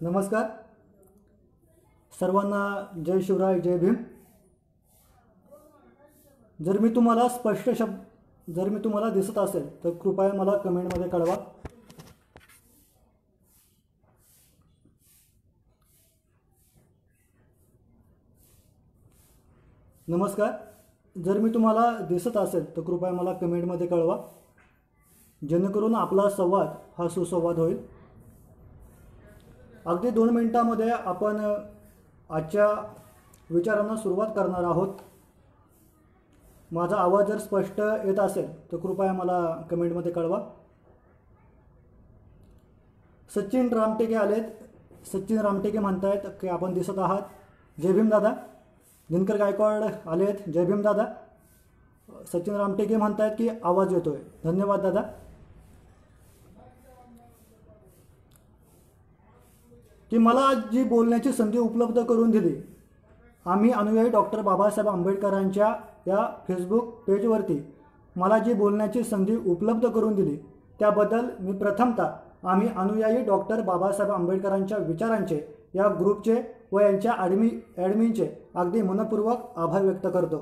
नमस्कार सर्वांना, जय शिवराय, जय भीम. जर मी तुम्हाला दिसत असेल तर कृपया मला कमेंटमध्ये कळवा. नमस्कार, जर मी तुम्हाला दिसत असेल तर कृपया मला कमेंटमध्ये कळवा, जेणेकरून आपला संवाद हा सुसंवाद होईल. अगदी 2 मिनिटांमध्ये आपण आजच्या विचारांना सुरुवात करणार आहोत. माझा आवाज जर स्पष्ट येत असेल तर कृपया मला कमेंटमध्ये कळवा. सचिन रामटेके आलेत. सचिन रामटेके म्हणतायत की आपण दिसत आहात. जय भीम दादा. दिनकर गायकवाड आलेत. जय भीम दादा. सचिन रामटेके म्हणतायत की आवाज येतोय. धन्यवाद दादा. की मला जी बोलण्याची संधी उपलब्ध करून दिली, आम्ही अनुयायी डॉक्टर बाबासाहेब आंबेडकरांच्या या फेसबुक पेजवरती मला जी बोलण्याची संधी उपलब्ध करून दिली त्याबद्दल मी प्रथमतः आम्ही अनुयायी डॉक्टर बाबासाहेब आंबेडकरांच्या विचारांचे या ग्रुपचे व यांच्या ॲडमिनचे अगदी मनपूर्वक आभार व्यक्त करतो.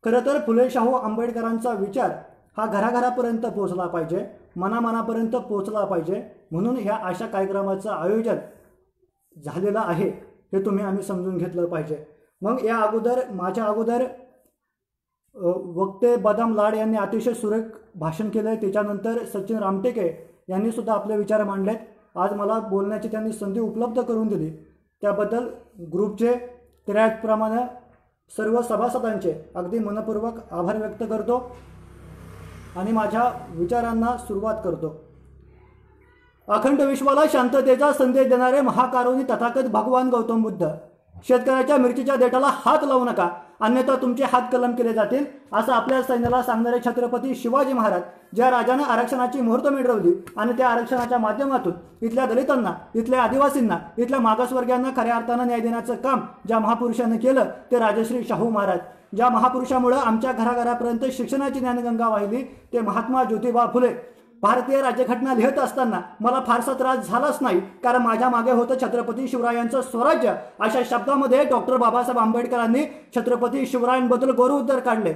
खरं तर फुले शाहू आंबेडकरांचा विचार हा घराघरापर्यंत पोहोचला पाहिजे, मनामनापर्यंत पोहोचला पाहिजे, म्हणून ह्या अशा कार्यक्रमाचं आयोजन झालेलं आहे हे आम्ही समजून घेतलं पाहिजे. मग माझ्या अगोदर वक्ते बदाम लाड यांनी अतिशय सुरेख भाषण केलं. त्याच्यानंतर सचिन रामटेके यांनी सुद्धा आपले विचार मांडलेत. आज मला बोलण्याची त्यांनी संधी उपलब्ध करून दिली त्याबद्दल ग्रुपचे त्याचप्रमाणे सर्व सभासदांचे अगदी मनपूर्वक आभार व्यक्त करतो आणि माझ्या विचारांना सुरुवात करतो. अखंड विश्वाला शांततेचा संदेश देणारे महाकारुणी तथागत भगवान गौतम बुद्ध, शेतकऱ्याच्या मिरचीच्या देठाला हात लावू नका, अन्यथा तुमचे हात कलम केले जातील, असं आपल्या सैन्याला सांगणारे छत्रपती शिवाजी महाराज, ज्या राजाने आरक्षणाची मुहूर्तमेढ रोवली आणि त्या आरक्षणाच्या माध्यमातून इथल्या दलितांना, इथल्या आदिवासींना, इथल्या मागासवर्गीयांना खऱ्या अर्थानं न्याय देण्याचं काम ज्या महापुरुषांनी केलं ते राजश्री शाहू महाराज. ज्या महापुरुषामुळे आमच्या घराघरापर्यंत शिक्षणाची ज्ञानगंगा वाहिली ते महात्मा ज्योतिबा फुले. भारतीय राज्यघटना लिहित असताना मला फारसा त्रास झालाच नाही, कारण माझ्या मागे होतं छत्रपती शिवरायांचं स्वराज्य. अशा शब्दामध्ये डॉक्टर बाबासाहेब आंबेडकरांनी छत्रपती शिवरायांबद्दल गौरवोद्गार काढले.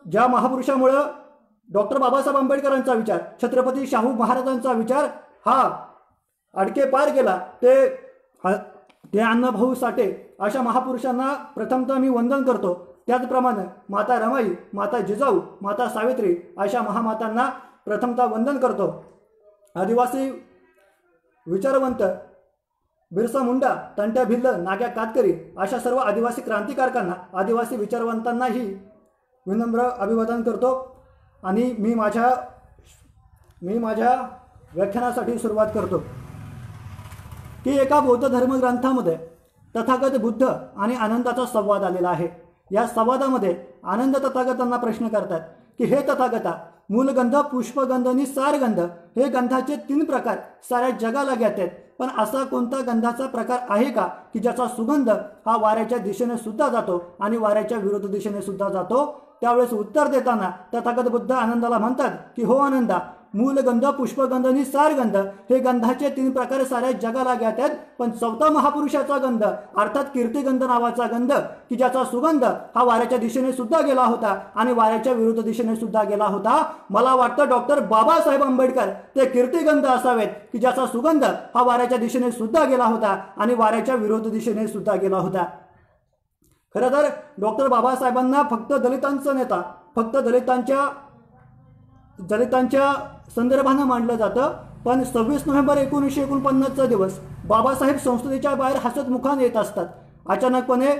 ज्या महापुरुषामुळे डॉक्टर बाबासाहेब आंबेडकरांचा विचार, छत्रपती शाहू महाराजांचा विचार हा अडके पार गेला ते अण्णाभाऊ साठे अशा महापुरुषांना प्रथमतः मी वंदन करतो. त्याचप्रमाणे माता रमाई, माता जिजाऊ, माता सावित्री अशा महामातांना प्रथमतः वंदन करतो. आदिवासी विचारवंत बिरसा मुंडा, तंट्या भिल्ल, नाग्या कातकरी अशा सर्व आदिवासी क्रांतिकारकांना, आदिवासी विचारवंतांनाही विनम्र अभिवादन करतो. आणि मी माझ्या व्याख्यानासाठी सुरुवात करतो की एका बौद्ध धर्मग्रंथामध्ये तथागत बुद्ध आणि आनंदाचा संवाद आलेला आहे. या संवादामध्ये आनंद तथागतांना प्रश्न करतात की हे तथागता, मूलगंध, पुष्पगंध आणि सारगंध हे गंधाचे 3 प्रकार साऱ्या जगाला ज्ञात आहेत, पण असा कोणता गंधाचा प्रकार आहे का की ज्याचा सुगंध हा वाऱ्याच्या दिशेने सुद्धा जातो आणि वाऱ्याच्या विरुद्ध दिशेने सुद्धा जातो? त्यावेळेस उत्तर देताना तथागत बुद्ध आनंदाला म्हणतात की हो आनंदा, मूलगंध, पुष्पगंध आणि सारगंध हे गंधाचे 3 प्रकार साऱ्या जगाला ज्ञात आहेत, पण 4था महापुरुषाचा गंध अर्थात कीर्तिगंध नावाचा गंध की ज्याचा सुगंध हा वाऱ्याच्या दिशेने सुद्धा गेला होता आणि वाऱ्याच्या विरुद्ध दिशेने सुद्धा गेला होता. मला वाटतं डॉक्टर बाबासाहेब आंबेडकर ते कीर्तिगंध असावेत की ज्याचा सुगंध हा वाऱ्याच्या दिशेने सुद्धा गेला होता आणि वाऱ्याच्या विरुद्ध दिशेने सुद्धा गेला होता. खरं तर डॉक्टर बाबासाहेबांना फक्त दलितांचा नेता, फक्त दलितांच्या संदर्भानं मांडलं जातं, पण 26 नोव्हेंबर 1949चा दिवस बाबासाहेब संसदेच्या बाहेर हसत मुखाने येत असतात. अचानकपणे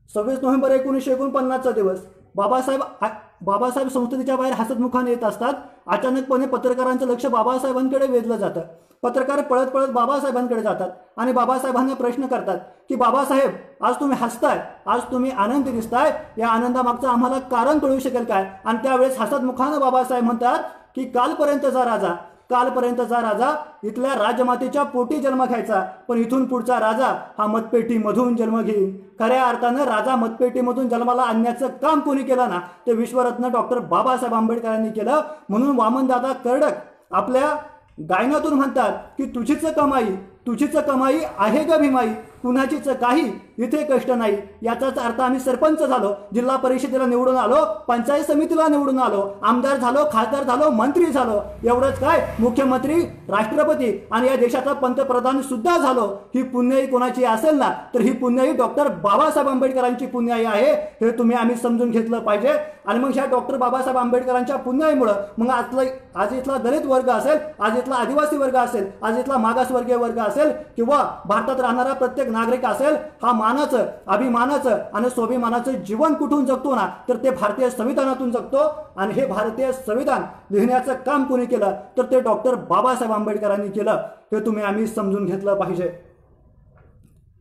26 नोव्हेंबर 1949चा दिवस बाबासाहेब संसदेच्या बाहेर हसत मुखाने येत असतात. अचानकपणे पत्रकारांचं लक्ष बाबासाहेबांकडे वेधलं जातं. पत्रकार पळत पळत बाबासाहेबांकडे जातात आणि बाबासाहेबांना प्रश्न करतात की बाबासाहेब, आज तुम्ही हसताय, आज तुम्ही आनंदी दिसताय, या आनंदामागचं आम्हाला कारण कळू शकेल काय? आणि त्यावेळेस हसत मुखानं बाबासाहेब म्हणतात की कालपर्यंतचा राजा इथल्या राजमातेच्या पोटी जन्म घ्यायचा, पण इथून पुढचा राजा हा मतपेटीमधून जन्म घेईल. खऱ्या अर्थानं राजा मतपेटीमधून जन्माला आणण्याचं काम कोणी केलं ना, ते विश्वरत्न डॉक्टर बाबासाहेब आंबेडकरांनी केलं. म्हणून वामनदादा कर्डक आपल्या गायनातून म्हणतात की तुझीच कमाई आहे ग भीमाई, कुणाचीच काही इथे कष्ट नाही. याचाच अर्थ आम्ही सरपंच झालो, जिल्हा परिषदेला निवडून आलो, पंचायत समितीला निवडून आलो, आमदार झालो, खासदार झालो, मंत्री झालो, एवढंच काय मुख्यमंत्री, राष्ट्रपती आणि या देशाचा पंतप्रधान सुद्धा झालो. ही पुण्याई कोणाची असेल ना, तर ही पुण्याई डॉक्टर बाबासाहेब आंबेडकरांची पुण्याई आहे. हे आम्ही समजून घेतलं पाहिजे. आणि मग ह्या डॉक्टर बाबासाहेब आंबेडकरांच्या पुण्याईमुळं मग आज इथला दलित वर्ग असेल, आज इथला आदिवासी वर्ग असेल, आज इथला मागासवर्गीय वर्ग असेल किंवा भारतात राहणारा प्रत्येक नागरिक असेल, हा मानाचं, अभिमानाचं आणि स्वाभिमानाचं जीवन कुठून जगतो ना, तर ते भारतीय संविधानातून जगतो. आणि हे भारतीय संविधान लिहिण्याचं काम कोणी केलं, तर ते डॉक्टर बाबासाहेब आंबेडकरांनी केलं. हे आम्ही समजून घेतलं पाहिजे.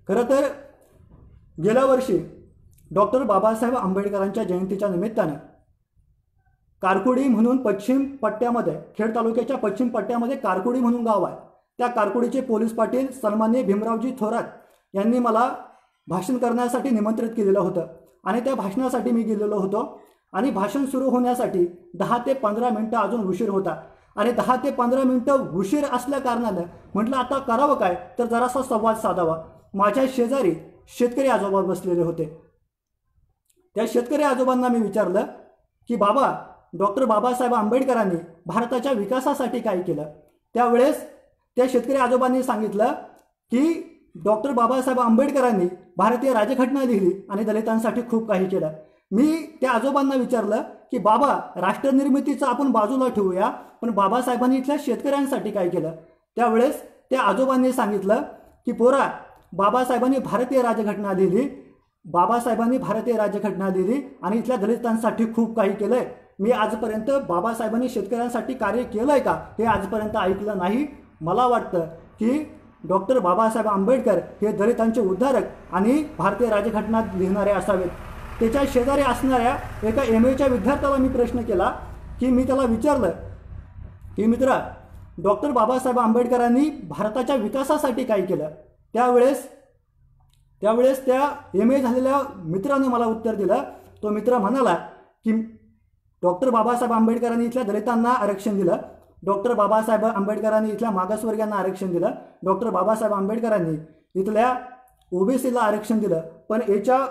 खरं तर गेल्या वर्षी डॉक्टर बाबासाहेब आंबेडकरांच्या जयंतीच्या निमित्तानं कारकुडी म्हणून पश्चिम पट्ट्यामध्ये, खेड तालुक्याच्या पश्चिम पट्ट्यामध्ये कारकुडी म्हणून गाव आहे, त्या कारकुडीचे पोलीस पाटील सन्माननीय भीमरावजी थोरात यांनी मला भाषण करण्यासाठी निमंत्रित केलेलं होतं. आणि त्या भाषणासाठी मी गेलेलो होतो. आणि भाषण सुरू होण्यासाठी 10 ते 15 मिनिटं अजून उशीर होता. आणि 10 ते 15 मिनिटं उशीर असल्या कारणानं म्हटलं आता करावं काय, तर जरासा संवाद साधावा. माझ्या शेजारी शेतकरी आजोबा बसलेले होते. त्या शेतकरी आजोबांना मी विचारलं की बाबा, डॉक्टर बाबासाहेब आंबेडकरांनी भारताच्या विकासासाठी काय केलं. त्यावेळेस त्या शेतकरी आजोबांनी सांगितलं की डॉक्टर बाबासाहेब आंबेडकरांनी भारतीय राज्यघटना लिहिली आणि दलितांसाठी खूप काही केलं. मी त्या आजोबांना विचारलं की बाबा, राष्ट्रनिर्मितीचं आपण बाजूला ठेवूया, पण बाबासाहेबांनी इथल्या शेतकऱ्यांसाठी काय केलं. त्यावेळेस त्या आजोबांनी सांगितलं की पोरा, बाबासाहेबांनी भारतीय राज्यघटना लिहिली आणि इथल्या दलितांसाठी खूप काही केलंय. मी आजपर्यंत बाबासाहेबांनी शेतकऱ्यांसाठी कार्य केलंय का, हे आजपर्यंत ऐकलं नाही. मला वाटतं की डॉक्टर बाबासाहेब आंबेडकर हे दलितांचे उद्धारक आणि भारतीय राज्यघटना लिहिणारे असावेत. त्याच्या शेजारी असणाऱ्या एका MA विद्यार्थ्याला मी प्रश्न केला की मी त्याला विचारलं की मित्रा, डॉक्टर बाबासाहेब आंबेडकरांनी भारताच्या विकासासाठी काय केलं. त्यावेळेस त्या MA झालेल्या मित्राने मला उत्तर दिलं. तो मित्र म्हणाला की डॉक्टर बाबासाहेब आंबेडकरांनी इथल्या दलितांना आरक्षण दिलं, डॉक्टर बाबासाहेब आंबेडकरांनी इथल्या मागासवर्गीयांना आरक्षण दिलं, डॉक्टर बाबासाहेब आंबेडकरांनी इथल्या OBCला आरक्षण दिलं, पण याच्या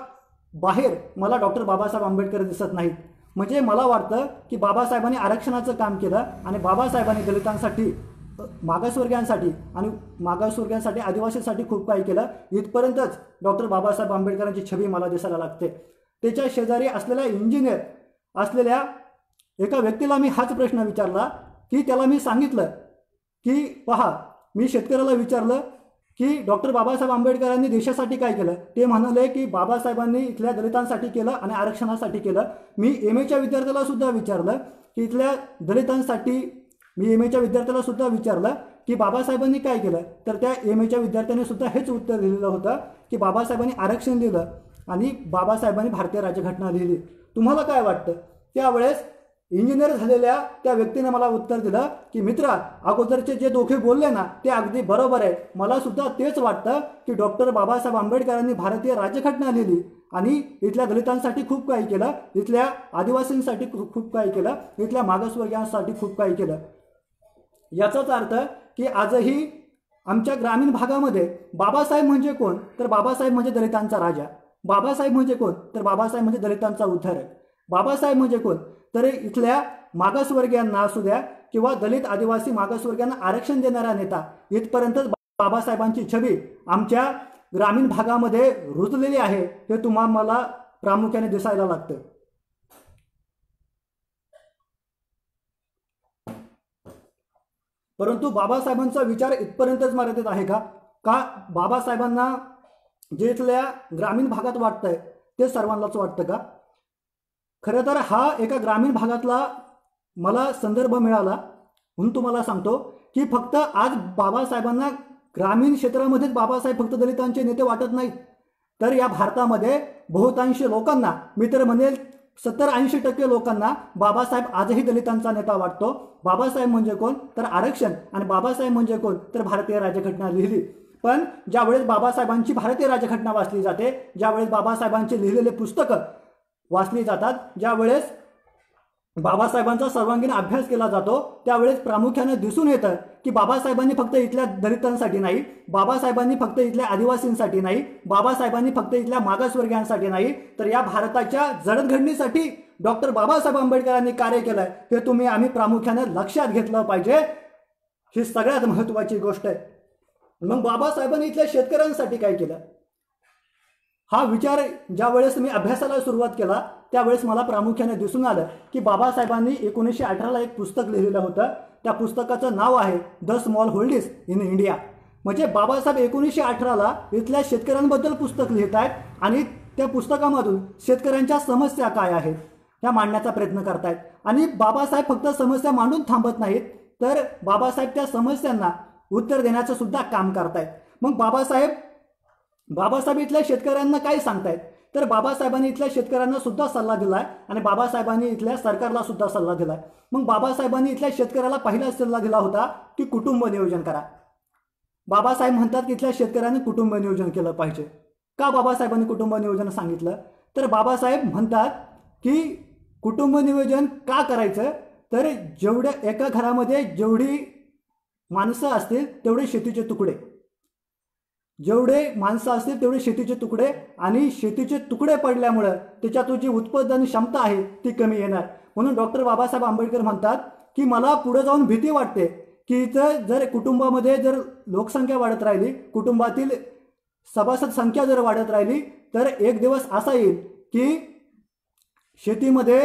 बाहेर मला डॉक्टर बाबासाहेब आंबेडकर दिसत नाहीत. म्हणजे मला वाटतं की बाबासाहेबांनी आरक्षणाचं काम केलं आणि बाबासाहेबांनी दलितांसाठी, मागासवर्गीयांसाठी आदिवासींसाठी खूप काही केलं. इथपर्यंतच डॉक्टर बाबासाहेब आंबेडकरांची छबी मला दिसायला लागते. त्याच्या शेजारी असलेल्या इंजिनियर असलेल्या एका व्यक्तीला मी हाच प्रश्न विचारला की त्याला मी सांगितलं की पहा, मी शेतकऱ्याला विचारलं की डॉक्टर बाबासाहेब आंबेडकरांनी देशासाठी काय केलं. ते म्हणाले की बाबासाहेबांनी इथल्या दलितांसाठी केलं आणि आरक्षणासाठी केलं. मी MAच्या विद्यार्थ्याला सुद्धा विचारलं की इथल्या दलितांसाठी, मी MAच्या विद्यार्थ्याला सुद्धा विचारलं की बाबासाहेबांनी काय केलं, तर त्या MAच्या विद्यार्थ्याने सुद्धा हेच उत्तर दिलेलं होतं की बाबासाहेबांनी आरक्षण दिलं आणि बाबासाहेबांनी भारतीय राज्यघटना लिहिली. तुम्हाला काय वाटतं. त्यावेळेस इंजिनियर झालेल्या त्या व्यक्तीने मला उत्तर दिलं की मित्रा, अगोदरचे जे दोघे बोलले ना ते अगदी बरोबर आहे. मला सुद्धा तेच वाटतं की डॉक्टर बाबासाहेब आंबेडकरांनी भारतीय राज्यघटना लिहिली आणि इथल्या दलितांसाठी खूप काही केलं, इथल्या आदिवासींसाठी खूप काही केलं, इथल्या मागासवर्गीयांसाठी खूप काही केलं. याचाच अर्थ की आजही आमच्या ग्रामीण भागामध्ये बाबासाहेब म्हणजे कोण, तर बाबासाहेब म्हणजे दलितांचा राजा. बाबासाहेब म्हणजे कोण, तर बाबासाहेब म्हणजे दलितांचा उद्धारक. बाबासाहेब म्हणजे कोण, तर इथल्या मागासवर्गीयांना असू द्या किंवा दलित आदिवासी मागासवर्गीयांना आरक्षण देणारा नेता. इथपर्यंतच बाबासाहेबांची छबी आमच्या ग्रामीण भागामध्ये रुजलेली आहे. हे मला प्रामुख्याने दिसायला लागतं. परंतु बाबासाहेबांचा विचार इथपर्यंतच मर्यादित आहे का बाबासाहेबांना जे इथल्या ग्रामीण भागात वाटतंय ते सर्वांनाच वाटतं का. खरं तर हा एका ग्रामीण भागातला मला संदर्भ मिळाला म्हणून तुम्हाला सांगतो की फक्त आज बाबासाहेबांना ग्रामीण क्षेत्रामध्येच बाबासाहेब फक्त दलितांचे नेते वाटत नाहीत, तर या भारतामध्ये बहुतांश लोकांना, मी तर म्हणेल 70-80% लोकांना बाबासाहेब आजही दलितांचा नेता वाटतो. बाबासाहेब म्हणजे कोण, तर आरक्षण, आणि बाबासाहेब म्हणजे कोण, तर भारतीय राज्यघटना लिहिली. पण ज्यावेळेस बाबासाहेबांची भारतीय राज्यघटना वाचली जाते, ज्यावेळेस बाबासाहेबांची लिहिलेले पुस्तकं वाचली जातात, ज्यावेळेस बाबासाहेबांचा सर्वांगीण अभ्यास केला जातो त्यावेळेस प्रामुख्याने दिसून येतं की बाबासाहेबांनी फक्त इथल्या दलितांसाठी नाही, बाबासाहेबांनी फक्त इथल्या आदिवासींसाठी नाही, बाबासाहेबांनी फक्त इथल्या मागासवर्गीयांसाठी नाही, तर या भारताच्या जडणघडणीसाठी डॉक्टर बाबासाहेब आंबेडकरांनी कार्य केलंय हे आम्ही प्रामुख्याने लक्षात घेतलं पाहिजे. ही सगळ्यात महत्त्वाची गोष्ट आहे. मग बाबासाहेबांनी इथल्या शेतकऱ्यांसाठी काय केलं हा विचार ज्या वेळेस मी अभ्यासाला सुरुवात केला त्यावेळेस मला प्रामुख्याने दिसून आलं की बाबासाहेबांनी 1918ला एक पुस्तक लिहिलेलं होतं. त्या पुस्तकाचं नाव आहे the small holders in India. म्हणजे बाबासाहेब 1918ला इथल्या शेतकऱ्यांबद्दल पुस्तक लिहित आहेत आणि त्या पुस्तकामधून शेतकऱ्यांच्या समस्या काय आहेत ह्या मांडण्याचा प्रयत्न करतायत. आणि बाबासाहेब फक्त समस्या मांडून थांबत नाहीत, तर बाबासाहेब त्या समस्यांना उत्तर देण्याचं सुद्धा काम करतायत. मग बाबासाहेब इथल्या शेतकऱ्यांना काय सांगतायत, तर बाबासाहेबांनी इथल्या शेतकऱ्यांना सुद्धा सल्ला दिलाय आणि बाबासाहेबांनी इथल्या सरकारला सुद्धा सल्ला दिलाय. मग बाबासाहेबांनी इथल्या शेतकऱ्याला पहिला सल्ला दिला होता की कुटुंब नियोजन करा. बाबासाहेब म्हणतात की इथल्या शेतकऱ्यांनी कुटुंब नियोजन केलं पाहिजे. का बाबासाहेबांनी कुटुंब नियोजन सांगितलं, तर बाबासाहेब म्हणतात की कुटुंब नियोजन का करायचं, तर एका घरामध्ये जेवढी माणसं असतील तेवढे शेतीचे तुकडे, जेवढे माणसं असतील तेवढे शेतीचे तुकडे, आणि शेतीचे तुकडे पडल्यामुळं त्याच्यातून जी उत्पादन क्षमता आहे ती कमी येणार. म्हणून डॉक्टर बाबासाहेब आंबेडकर म्हणतात की मला पुढे जाऊन भीती वाटते की इथं जर कुटुंबामध्ये जर लोकसंख्या वाढत राहिली, कुटुंबातील सभासद संख्या जर वाढत राहिली, तर एक दिवस असा येईल की शेतीमध्ये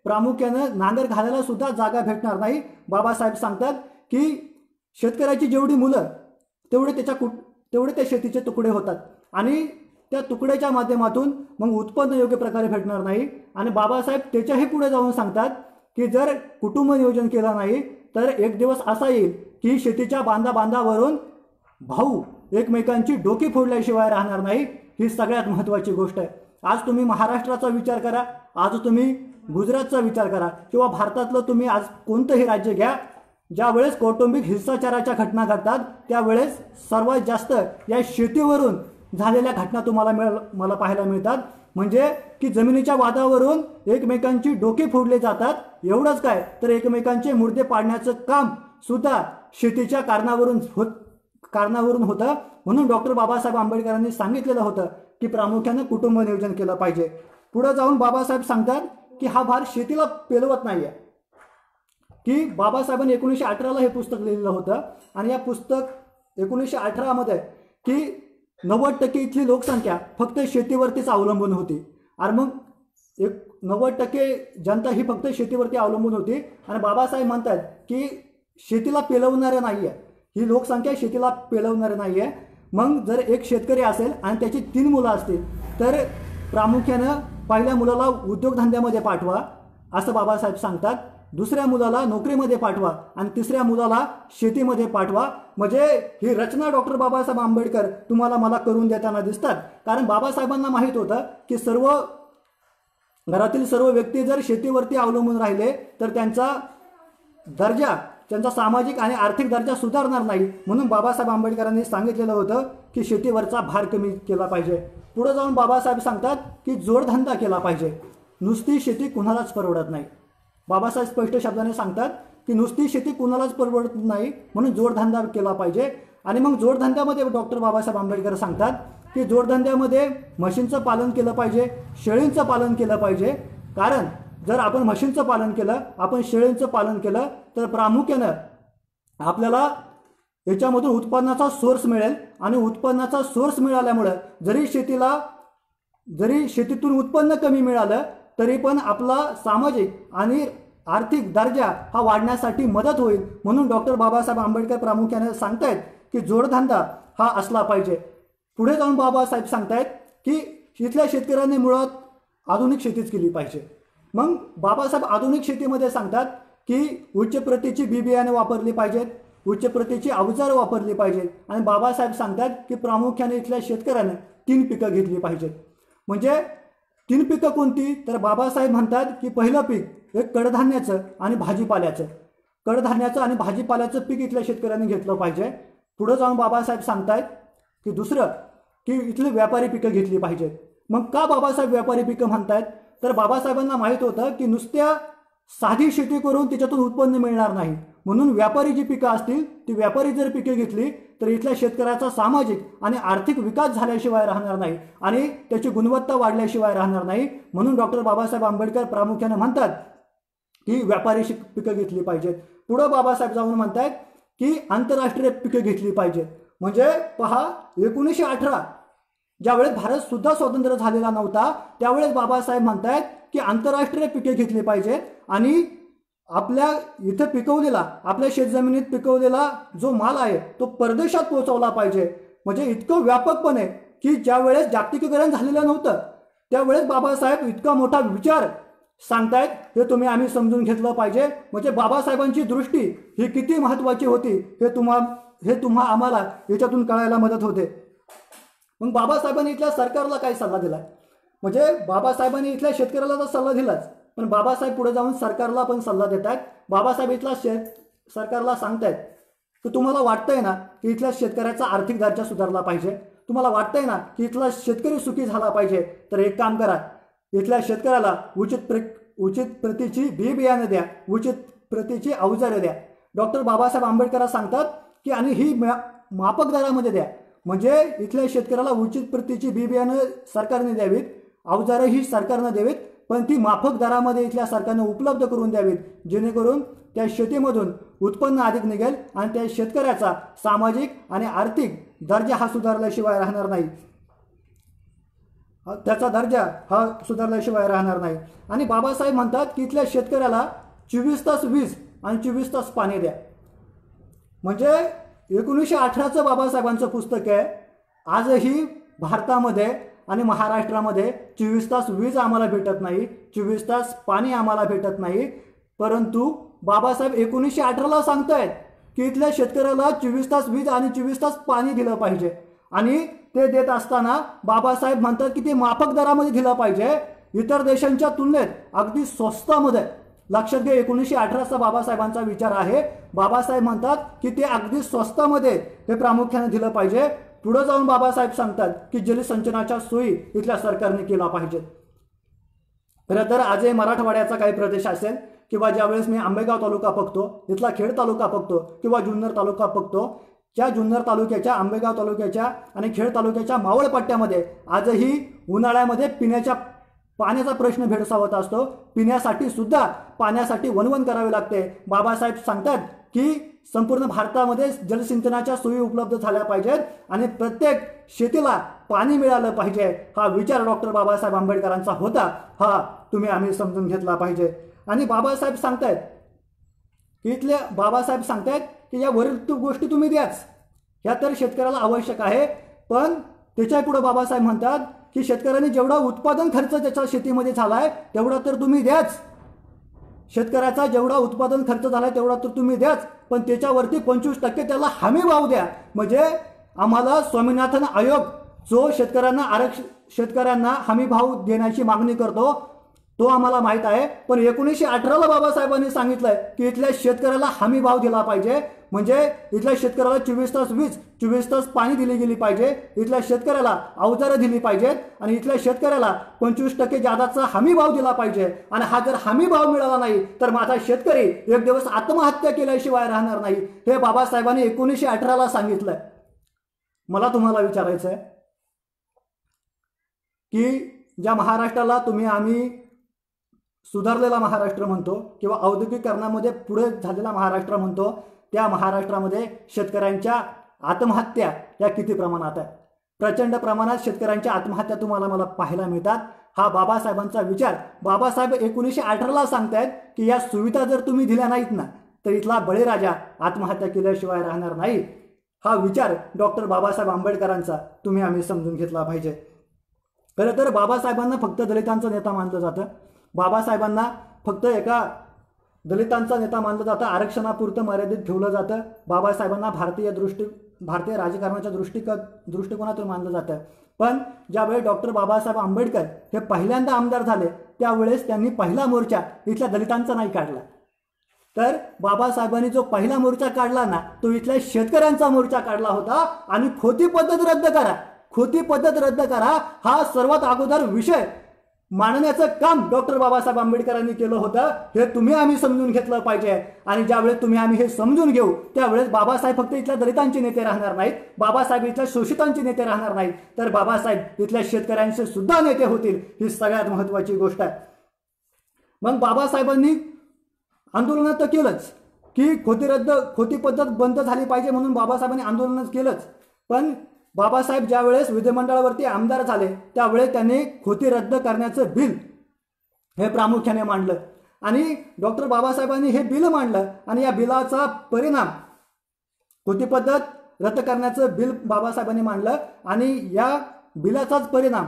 प्रामुख्यानं नांगर घालायला सुद्धा जागा भेटणार नाही. बाबासाहेब सांगतात की शेतकऱ्याची जेवढी मुलं तेवढे त्या शेतीचे तुकडे होतात आणि त्या तुकड्याच्या माध्यमातून मग उत्पन्न योग्य प्रकारे भेटणार नाही. आणि बाबासाहेब त्याच्याही पुढे जाऊन सांगतात की जर कुटुंब नियोजन केलं नाही तर एक दिवस असा येईल की शेतीच्या बांधावरून भाऊ एकमेकांची डोकी फोडल्याशिवाय राहणार नाही. ही सगळ्यात महत्त्वाची गोष्ट आहे. आज तुम्ही महाराष्ट्राचा विचार करा, आज तुम्ही गुजरातचा विचार करा, किंवा भारतातलं तुम्ही आज कोणतंही राज्य घ्या, ज्या वेळेस कौटुंबिक हिंसाचाराच्या घटना घडतात त्यावेळेस सर्वात जास्त या शेतीवरून झालेल्या घटना मला पाहायला मिळतात. म्हणजे की जमिनीच्या वादावरून एकमेकांची डोके फोडले जातात. एवढंच काय, तर एकमेकांचे मुर्दे पाडण्याचं काम सुद्धा शेतीच्या कारणावरून होतं. म्हणून डॉक्टर बाबासाहेब आंबेडकरांनी सांगितलेलं होतं की प्रामुख्याने कुटुंब नियोजन केलं पाहिजे. पुढे जाऊन बाबासाहेब सांगतात की हा भार शेतीला पेलवत नाहीये. की बाबासाहेबांनी 1918ला हे पुस्तक लिहिलेलं होतं आणि या पुस्तक 1918मध्ये की 90% इथली लोकसंख्या फक्त शेतीवरतीच अवलंबून होती. आणि मग 90% जनता ही फक्त शेतीवरती अवलंबून होती. आणि बाबासाहेब म्हणतात की शेतीला पेलवणारे नाहीये, ही लोकसंख्या शेतीला पेलवणारे नाहीये. मग जर एक शेतकरी असेल आणि त्याची 3 मुलं असतील तर प्रामुख्यानं पहिल्या मुलाला उद्योगधंद्यामध्ये पाठवा असं बाबासाहेब सांगतात, दुसऱ्या मुलाला नोकरीमध्ये पाठवा आणि तिसऱ्या मुलाला शेतीमध्ये पाठवा. म्हणजे ही रचना डॉक्टर बाबासाहेब आंबेडकर तुम्हाला मला करून देताना दिसतात. कारण बाबासाहेबांना माहीत होतं की घरातील सर्व व्यक्ती जर शेतीवरती अवलंबून राहिले तर त्यांचा सामाजिक आणि आर्थिक दर्जा सुधारणार नाही. म्हणून बाबासाहेब आंबेडकरांनी सांगितलेलं होतं की शेतीवरचा भार कमी केला पाहिजे. पुढे जाऊन बाबासाहेब सांगतात की जोडधंदा केला पाहिजे, नुसती शेती कुणालाच परवडत नाही. बाबासाहेब स्पष्ट शब्दाने सांगतात की नुसती शेती कुणालाच परवडत नाही, म्हणून जोडधंदा केला पाहिजे. आणि मग जोडधंद्यामध्ये डॉक्टर बाबासाहेब आंबेडकर सांगतात की जोडधंद्यामध्ये म्हशींचं पालन केलं पाहिजे, शेळींचं पालन केलं पाहिजे. कारण जर आपण म्हशींचं पालन केलं, आपण शेळींचं पालन केलं तर प्रामुख्यानं आपल्याला याच्यामधून उत्पन्नाचा सोर्स मिळेल. आणि उत्पन्नाचा सोर्स मिळाल्यामुळं जरी शेतीतून उत्पन्न कमी मिळालं तरी पण आपला सामाजिक आणि आर्थिक दर्जा हा वाढण्यासाठी मदत होईल. म्हणून डॉक्टर बाबासाहेब आंबेडकर प्रामुख्याने सांगतायत की जोडधंदा हा असला पाहिजे. पुढे जाऊन बाबासाहेब सांगतायत की इथल्या शेतकऱ्यांनी मुळात आधुनिक शेतीच केली पाहिजे. मग बाबासाहेब आधुनिक शेतीमध्ये सांगतात की उच्च प्रतीची बी बियाणे वापरली पाहिजेत, उच्च प्रतीची अवजारं वापरली पाहिजेत. आणि बाबासाहेब सांगतात की प्रामुख्याने इथल्या शेतकऱ्याने 3 पिकं घेतली पाहिजेत. म्हणजे 3 पिकं कोणती, तर बाबासाहेब म्हणतात की पहिलं पीक एक कडधान्याचं आणि भाजीपाल्याचं, कडधान्याचं आणि भाजीपाल्याचं पीक इथल्या शेतकऱ्यांनी घेतलं पाहिजे. पुढे जाऊन बाबासाहेब सांगतायत की दुसरं की इथली व्यापारी पिकं घेतली पाहिजेत. मग का बाबासाहेब व्यापारी पिकं म्हणतायत, तर बाबासाहेबांना माहीत होतं की नुसत्या साधी शेती करून त्याच्यातून उत्पन्न मिळणार नाही. म्हणून व्यापारी जी पिकं असतील ती व्यापारी जर पिके घेतली तर इथल्या शेतकऱ्याचा सामाजिक आणि आर्थिक विकास झाल्याशिवाय राहणार नाही आणि त्याची गुणवत्ता वाढल्याशिवाय राहणार नाही. म्हणून डॉक्टर बाबासाहेब आंबेडकर प्रामुख्याने म्हणतात की व्यापारी पिकं घेतली पाहिजेत. पुढे बाबासाहेब जाऊन म्हणतात की आंतरराष्ट्रीय पिकं घेतली पाहिजेत. म्हणजे पहा, 1918 ज्यावेळेस भारत सुद्धा स्वतंत्र झालेला नव्हता त्यावेळेस बाबासाहेब म्हणतात की आंतरराष्ट्रीय पिके घेतली पाहिजेत आणि आपल्या इथं पिकवलेला, आपल्या शेतजमिनीत पिकवलेला जो माल आहे तो परदेशात पोहोचवला पाहिजे. म्हणजे इतकं व्यापकपणे की ज्यावेळेस जागतिकीकरण झालेलं नव्हतं त्यावेळेस बाबासाहेब इतका मोठा विचार सांगतायत, हे तुम्ही आम्ही समजून घेतलं पाहिजे. म्हणजे बाबासाहेबांची दृष्टी ही किती महत्त्वाची होती हे तुम्हा आम्हाला याच्यातून कळायला मदत होते. मग बाबासाहेबांनी इथल्या सरकारला काय सल्ला दिला? म्हणजे बाबासाहेबांनी इथल्या शेतकऱ्याला तर सल्ला दिलाच, पण बाबासाहेब पुढे जाऊन सरकारला पण सल्ला देत आहेत. बाबासाहेब इथल्या सरकारला सांगतायत की तुम्हाला वाटतंय ना की इथल्या शेतकऱ्याचा आर्थिक दर्जा सुधारला पाहिजे, तुम्हाला वाटतंय ना की इथला शेतकरी सुखी झाला पाहिजे, तर एक काम करा, इथल्या शेतकऱ्याला उचित प्रतीची बी बियाणं द्या, उचित प्रतीची अवजारे द्या. डॉक्टर बाबासाहेब आंबेडकर सांगतात की आणि ही माफक दरामध्ये द्या. म्हणजे इथल्या शेतकऱ्याला उचित प्रतीची बी बियाणं सरकारने द्यावीत, अवजारं ही सरकारनं द्यावीत, पण ती माफक दरामध्ये इथल्या सरकारने उपलब्ध करून द्यावीत, जेणेकरून त्या शेतीमधून उत्पन्न अधिक निघेल आणि त्या शेतकऱ्याचा सामाजिक आणि आर्थिक दर्जा हा सुधारल्याशिवाय राहणार नाही, त्याचा दर्जा हा सुधारल्याशिवाय राहणार नाही. आणि बाबासाहेब म्हणतात की इथल्या शेतकऱ्याला 24 तास वीज आणि 24 तास पाणी द्या. म्हणजे 1918चं बाबासाहेबांचं पुस्तक आहे. आजही भारतामध्ये आणि महाराष्ट्रामध्ये 24 तास वीज आम्हाला भेटत नाही, 24 तास पाणी आम्हाला भेटत नाही, परंतु बाबासाहेब 1918ला सांगतायत की इथल्या शेतकऱ्याला 24 तास वीज आणि 24 तास पाणी दिलं पाहिजे. आणि ते देत असताना बाबासाहेब म्हणतात की ते माफक दरामध्ये दिलं पाहिजे, इतर देशांच्या तुलनेत अगदी स्वस्तामध्ये. लक्षात घ्या, 1918चा बाबासाहेबांचा विचार आहे. बाबासाहेब म्हणतात की ते अगदी स्वस्तामध्ये हे प्रामुख्याने दिलं पाहिजे. पुढे जाऊन बाबासाहेब सांगतात की जलसिंचनाच्या सोयी इथल्या सरकारने केला पाहिजेत. खरं तर आजही मराठवाड्याचा काही प्रदेश असेल किंवा ज्यावेळेस मी आंबेगाव तालुका बघतो, इथला खेड तालुका बघतो किंवा जुन्नर तालुका बघतो, त्या जुन्नर तालुक्याच्या, आंबेगाव तालुक्याच्या आणि खेड तालुक्याच्या मावळ पट्ट्यामध्ये आजही उन्हाळ्यामध्ये पिण्याच्या पाण्याचा प्रश्न भेडसावत असतो. पिण्यासाठी सुद्धा पाण्यासाठी वणवण करावी लागते. बाबासाहेब सांगतात की संपूर्ण भारतामध्ये जलसिंचनाच्या सोयी उपलब्ध झाल्या पाहिजेत आणि प्रत्येक शेतीला पाणी मिळालं पाहिजे. हा विचार डॉक्टर बाबासाहेब आंबेडकरांचा होता, हा तुम्ही आम्ही समजून घेतला पाहिजे. आणि बाबासाहेब सांगतायत की इथले बाबासाहेब सांगतायत की या वरील गोष्टी तुम्ही द्याच, ह्या तर शेतकऱ्याला आवश्यक आहे, पण त्याच्या पुढे बाबासाहेब म्हणतात की शेतकऱ्यांनी जेवढा उत्पादन खर्च त्याच्या शेतीमध्ये झालाय तेवढा तर तुम्ही द्याच, शेतकऱ्याचा जेवढा उत्पादन खर्च झालाय तेवढा तर तुम्ही द्याच, पण त्याच्यावरती 25% त्याला हमी भाव द्या. म्हणजे आम्हाला स्वामीनाथन आयोग जो शेतकऱ्यांना हमी भाव देण्याची मागणी करतो तो आम्हाला माहित आहे, पण 1918ला बाबासाहेबांनी सांगितलंय की इथल्या शेतकऱ्याला हमी भाव दिला पाहिजे. म्हणजे इथल्या शेतकऱ्याला 24 तास वीज, 24 तास पाणी दिली गेली पाहिजे, इथल्या शेतकऱ्याला अवजारं दिली पाहिजेत आणि इथल्या शेतकऱ्याला 25% जादाचा हमी भाव दिला पाहिजे. आणि हा जर हमी भाव मिळाला नाही तर माझा शेतकरी एक दिवस आत्महत्या केल्याशिवाय राहणार नाही, हे बाबासाहेबांनी 1918ला सांगितलंय. मला तुम्हाला विचारायचं आहे की ज्या महाराष्ट्राला तुम्ही आम्ही सुधारलेला महाराष्ट्र म्हणतो किंवा औद्योगिकरणामध्ये पुढे झालेला महाराष्ट्र म्हणतो, त्या महाराष्ट्रामध्ये शेतकऱ्यांच्या आत्महत्या या किती प्रमाणात आहे? प्रचंड प्रमाणात शेतकऱ्यांच्या आत्महत्या तुम्हाला मला पाहायला मिळतात. हा बाबासाहेबांचा विचार. बाबासाहेब 1918ला सांगतायत की या सुविधा जर तुम्ही दिल्या नाहीत ना तर इथला बळीराजा आत्महत्या केल्याशिवाय राहणार नाही. हा विचार डॉक्टर बाबासाहेब आंबेडकरांचा तुम्ही आम्ही समजून घेतला पाहिजे. खरं तर बाबासाहेबांना फक्त दलितांचा नेता मानलं जातं, बाबासाहेबांना फक्त एका दलितांचा नेता मानलं जातं, आरक्षणापुरतं मर्यादित ठेवलं जातं. बाबासाहेबांना भारतीय राजकारणाच्या दृष्टिकोनातून मानलं जातं. पण ज्यावेळेस डॉक्टर बाबासाहेब आंबेडकर हे पहिल्यांदा आमदार झाले त्यावेळेस त्यांनी पहिला मोर्चा इथल्या दलितांचा नाही काढला, तर बाबासाहेबांनी जो पहिला मोर्चा काढला ना तो इथल्या शेतकऱ्यांचा मोर्चा काढला होता. आणि खोटी पद्धत रद्द करा, खोटी पद्धत रद्द करा हा सर्वात अगोदर विषय मांडण्याचं काम डॉक्टर बाबासाहेब आंबेडकरांनी केलं होतं, हे तुम्ही आम्ही समजून घेतलं पाहिजे. आणि ज्यावेळेस तुम्ही आम्ही हे समजून घेऊ त्यावेळेस बाबासाहेब फक्त इथल्या दलितांचे नेते राहणार नाहीत, बाबासाहेब इथल्या शोषितांचे नेते राहणार नाहीत, तर बाबासाहेब इथल्या शेतकऱ्यांचे सुद्धा नेते होतील. ही सगळ्यात महत्वाची गोष्ट आहे. मग बाबासाहेबांनी आंदोलन तर केलंच की खोटी पद्धत बंद झाली पाहिजे म्हणून बाबासाहेबांनी आंदोलन केलंच. पण बाबासाहेब ज्यावेळेस विधिमंडळावरती आमदार झाले त्यावेळेस त्यांनी खोटी रद्द करण्याचं बिल हे प्रामुख्याने मांडलं. आणि डॉक्टर बाबासाहेबांनी हे बिल मांडलं आणि या बिलाचा परिणाम खोटी पद्धत रद्द करण्याचं बिल बाबासाहेबांनी मांडलं आणि या बिलाचाच परिणाम